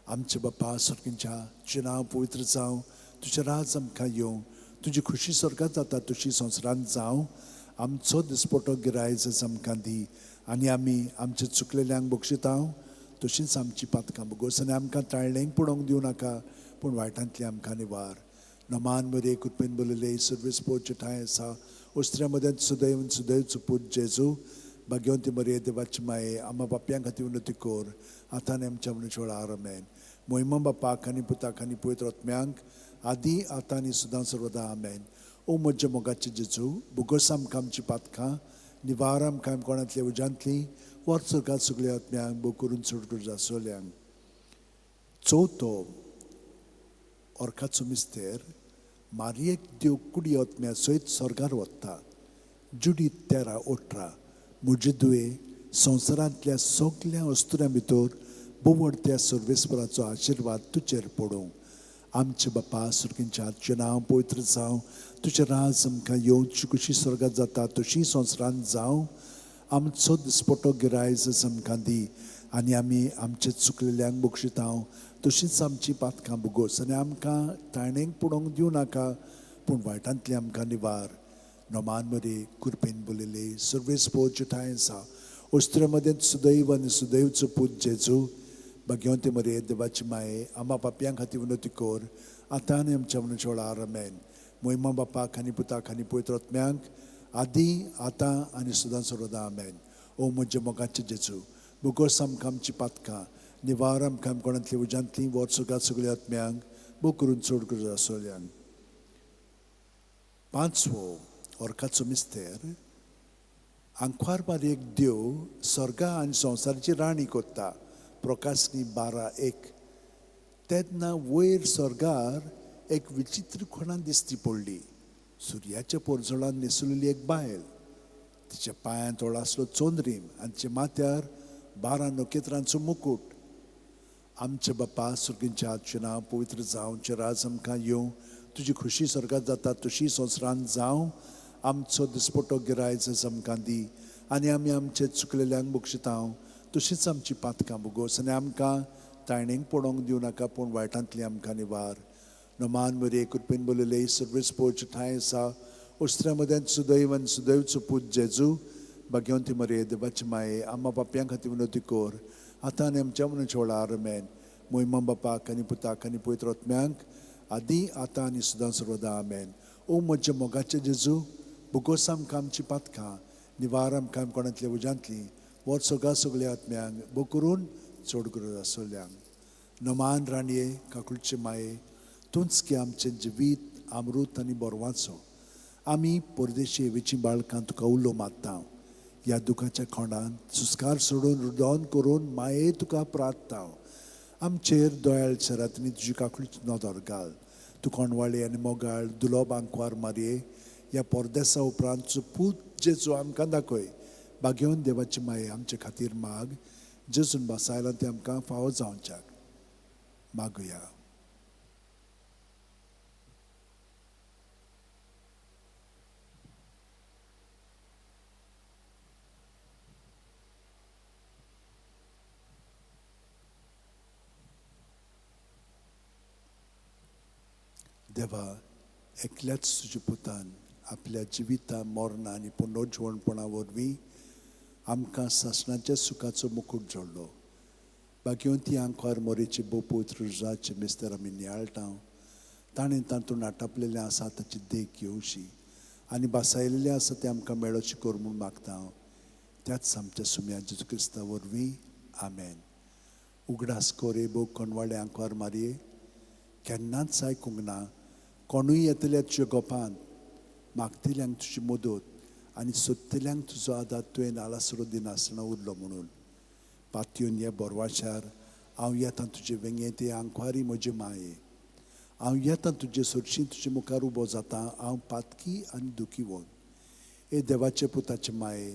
आमचे बापा सुर्गींच्या, तुजें नांव पवित्र जावं, तुजें राज आमकां येवं, तुजी खुशी स्वर्गात जाता तशी संवसारांत जावं. आमचो दिसपटो गिरायज आमकां दी, आनी आमी आमचे चुकलेल्यांक बक्षिता तशींच आमची पातकां बुगोस, आनी आमकां ताळणेक पडोवंक दिवं नाका, पूण वायटांतली आमकां निवार. नमान मध्ये कृपेन बोलले सर्वीस पोच ठाय आसा, उस्त्र्या मदें सुदैवन सुदैवचो पूत जेजू, भाग्यवंती मरे देवाची माये, आम्हा बापयां खातीर विनोती कोर, आतां आनी आमच्या मनशा वेळार आमेन. मोहिमा बापाक आनी पुताक आनी पवित्र आत्म्यांक आदी आतां आनी सदां सर्वदा आमेन. ओ म्हजे मोगाचे जेजू, बुगोस आमकां आमची पातकां, निवार आमकां कोणांतल्या उजांतली, वर सगळ्या सगळ्या आत्म्यांक बो करून चड गरजो आसलेल्यांक. चवथो ओर्काचो मिस्तेर मारयेक देव कुडी आत्म्या सयत स्वर्गार वता. जुडीत 13:18. म्हजे दुये संवसारांतल्या सगळ्या अस्तुऱ्यां भितर बोवड त्या सर्वेस्पराचो आशिर्वाद तुजेर पडूं. आमचे बापा सुर्गींच्या, तुजें नांव पवित्र जावं, तुजें राज आमकां येवं, तुजी खुशी स्वर्गात जाता तशी संवसारांत जावं. आमचो दिसपटो गिरायज आमकां दी, आनी आमी आमचे चुकलेल्यांक बक्षिता तशींच आमची पातकां बुगोस, आनी आमकां तायणेक पडोवंक दिवं नाका, पूण वायटांतली आमकां निवार. नोमान मध्ये कृपेन बोलले सर्वेस पोच ठाय आसा, उस्त्रे मदें सुदैव आनी सुदैवचो पूत जेजू, भाग्यवंती मरे देवाची माये, आम्हा बापयां खातीर विनोती कोर, आतां आनी आमच्या मनशा वेळार आमेन. मोहिमा बापाक आनी पुताक आनी पवित्र आत्म्यांक आदी आतां आनी सदां सर्वदा आमेन. ओ म्हजे मोगाचे जेजू, बुगोस आमकां आमची पातकां, निवार आमकां कोणांतली उजांतली, वर सगळ्या सगळ्या आत्म्यांक बो करून चड गरजो आसलेल्यांक. पांचवो ओर्काचो मिस्तेर आंखवार बारीक देव स्वर्गा आनी संवसाराची राणी कोत्ता. प्रकाशनी 12:1. तेन्ना वयर स्वर्गार एक विचित्र खोणा दिसती पडली. सुर्याच्या पोरजोळान न्हेसलेली एक बायल, तिच्या पांयांत आसलो चोंदरीम, आनी तिच्या माथ्यार 12 नखेत्रांचो मुकुट. आमचे बापा सुर्गींच्या, तुजें नांव पवित्र जावं, तुजें राज आमकां येवं, तुजी खुशी स्वर्गात जाता तशी संवसारांत जावं. आमचो दिसपटो गिरायज आमकां दी, आनी आमी आमचे चुकलेल्यांक बक्षिता तशींच आमची पातकां बुगोस, आनी आमकां तायणेक पडोवंक दिवं नाका, पूण वायटांतली आमकां निवार. नोमान मध्ये कृपेन बोलले सर्वेस पोच ठाय आसा, उस्त्र्या मदें सुदैव आनी सुदैवचो पूत जेजू, भाग्यवंती मरे देवाची माये, आम्हा बापयां खातीर विनोती कोर, आतां आनी आमच्या मनशा वेळार आमेन. मोहिमा बापाक आनी पुताक आनी पवित्र आत्म्यांक आदी आतां आनी सदां सर्वदा आमेन. ओ म्हजे मोगाचे जेजू, बुगोस आमकां आमची पातकां, निवार आमकां कोणांतल्या उजांतली, वर सगळ्या सगळ्या आत्म्यांक बो करून चड गरज आसलेल्यांक. नमान राणये काकुळचे माये, तूंच की आमचें जिवीत अमृत आनी बोरवांचो. आमी परदेशी हेवेची बाळकां तुका उलो मारता. ह्या दुखाच्या खोंडांत सुस्कार सोडून रुदोन करून माये तुका प्रार्थता. आमचेर दोयाळ शरातनी तुजी काकुळीची नदर घाल. तूं कोणवाळी आनी मोगाळ दुलोब आंकवार मारये, ह्या परदेसा उपरांत तुजो पूत जेजू आमकां दाखय. बागेवन देवाची माये आमचे खातीर माग. जेजून बसायला ते आमकां फावो जावच्याक मागुया. देवा, एकल्याच तुज्या पुतान आपल्या जिविता मरणा आनी पुनर्जीवणपणा वरवीं आमकां सासणाच्या सुखाचो मुकूट जोडलो. बाकी ती आंकवार मोरेची बोपूत रुजाचे मेस्तर आमी नियाळटा. ताणें तातूंत आटापलेलें आसा ताची देख घेवची आनी बासायलेलें आसा तें आमकां मेळोचें कर म्हूण मागता हांव. त्याच आमच्या सुम्या जेजू क्रिस्ता वरवीं. आमेन. उगडास कोरे बो कोणवाडे आंकवार मारये, केन्नाच आयकूंक ना कोणूय येतल्या तुज्या गोपांत. मागतल्यांक तुजी मदत आनी सोदतल्यांक तुजो आदार तुवें आलासरो दिनासतना उरलो म्हणून. पातयेवन हे बोरवाशार हांव येतां तुजे वेंगे ते आंकवारी म्हजे माये. हांव येतां तुजे सोडशीं तुजे मुखार उबो जातां. हांव पातकी आनी दुखीवण. हे देवाचे पुताचे माये,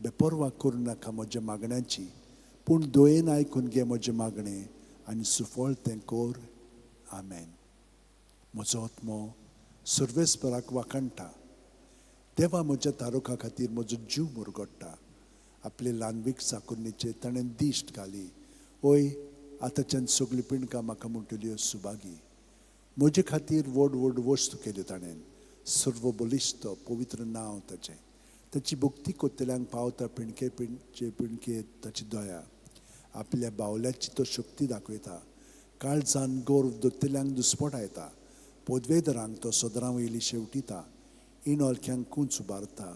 बेपरवा करूं नाका म्हज्या मागण्यांची, पूण दोयेन आयकून घे म्हजें मागणें आनी सुफळ तें कोर. आमेन. म्हजो आत्मो सर्वेस्पराक वाखाणटा. देवा, म्हज्या तारुका खातीर म्हजो जीव मुरगोडटा. आपले ल्हानवीक साकुरणीचे ताणें दिश्ट घाली. ओय, आतांच्यान सगळी पिणकां म्हाका म्हणटल्यो सुभागी. म्हजे खातीर व्हड व्हड वस्तू केल्यो ताणें. सर्व बलिश्ट पवित्र नांव ताचें. ताची भक्ती कोत्तल्यांक पावता पिणके पिणके ताची दया. आपल्या बावल्याची तो शक्ती दाखयता. काळजान गौरव दोत्तल्यांक दुस्पट येता. पोदवेदरांक तो सदरां वयली शेवटिता. इनोलक्यांक कूंच उबारता.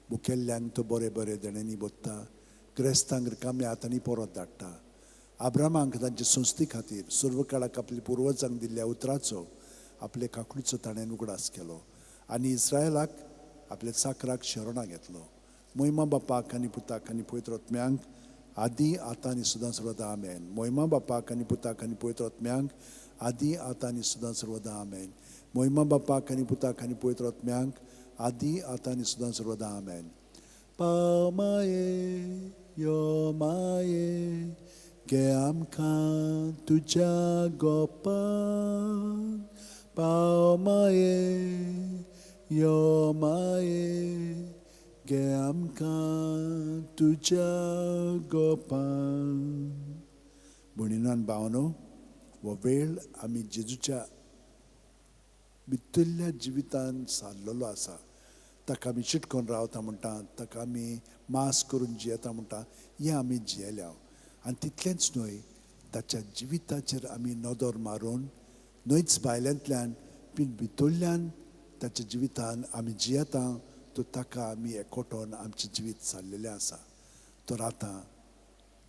मुखेल्ल्यांक तो बरे बरे देण्यांनी बोत्ता. क्रेस्तांक रिकाम्या हातांनी परत धाडटा. आब्रामांक तांचे संस्थे खातीर सर्व काळाक आपल्या पुर्वजांक दिल्ल्या उतराचो आपले काकुळीचो ताणें उगडास केलो. आनी इस्रायलाक आपल्या चाकराक शरणां घेतलो. मोहिमा बापाक आनी पुताक आनी पवित्र आत्म्यांक आदी आतां आनी सदां सर्वदा. आमेन. मोहिमा बापाक आनी पुताक आनी पवित्र आत्म्यांक आदी आतां आनी सदां सर्वदा. आमेन. मोहिमा बापाक आनी पुताक आनी पवित्र आत्म्यांक आदी आतां आनी सदां सर्वदा. आमेन. पाव माये यो माये, घे आमकां तुज्या गोपान. पाव माये यो माये, घे आमकां तुज्या गोपान. भयणीनो आनी भावनो, हो वेळ आमी जेजूच्या भितरल्या जिवितान सारलेलो आसा. ताका आमी चिटकोन रावता म्हणटा, ताका आमी मास करून जियेता म्हणटा, हें आमी जियेल्या. आनी तितलेंच न्हय, ताच्या जिविताचेर आमी नदर मारून न्हयच भायल्यांतल्यान पूण भितरल्यान ताच्या जिवितान आमी जियेता. तो ताका आमी एकवटोन आमचें जिवीत सारलेलें आसा. तर आतां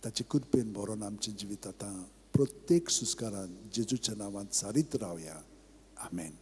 ताचे कृपेन भरोन आमचें जिवीत आतां प्रत्येक सुस्कारान जेजूच्या नांवान सारीत रावया. आमेन.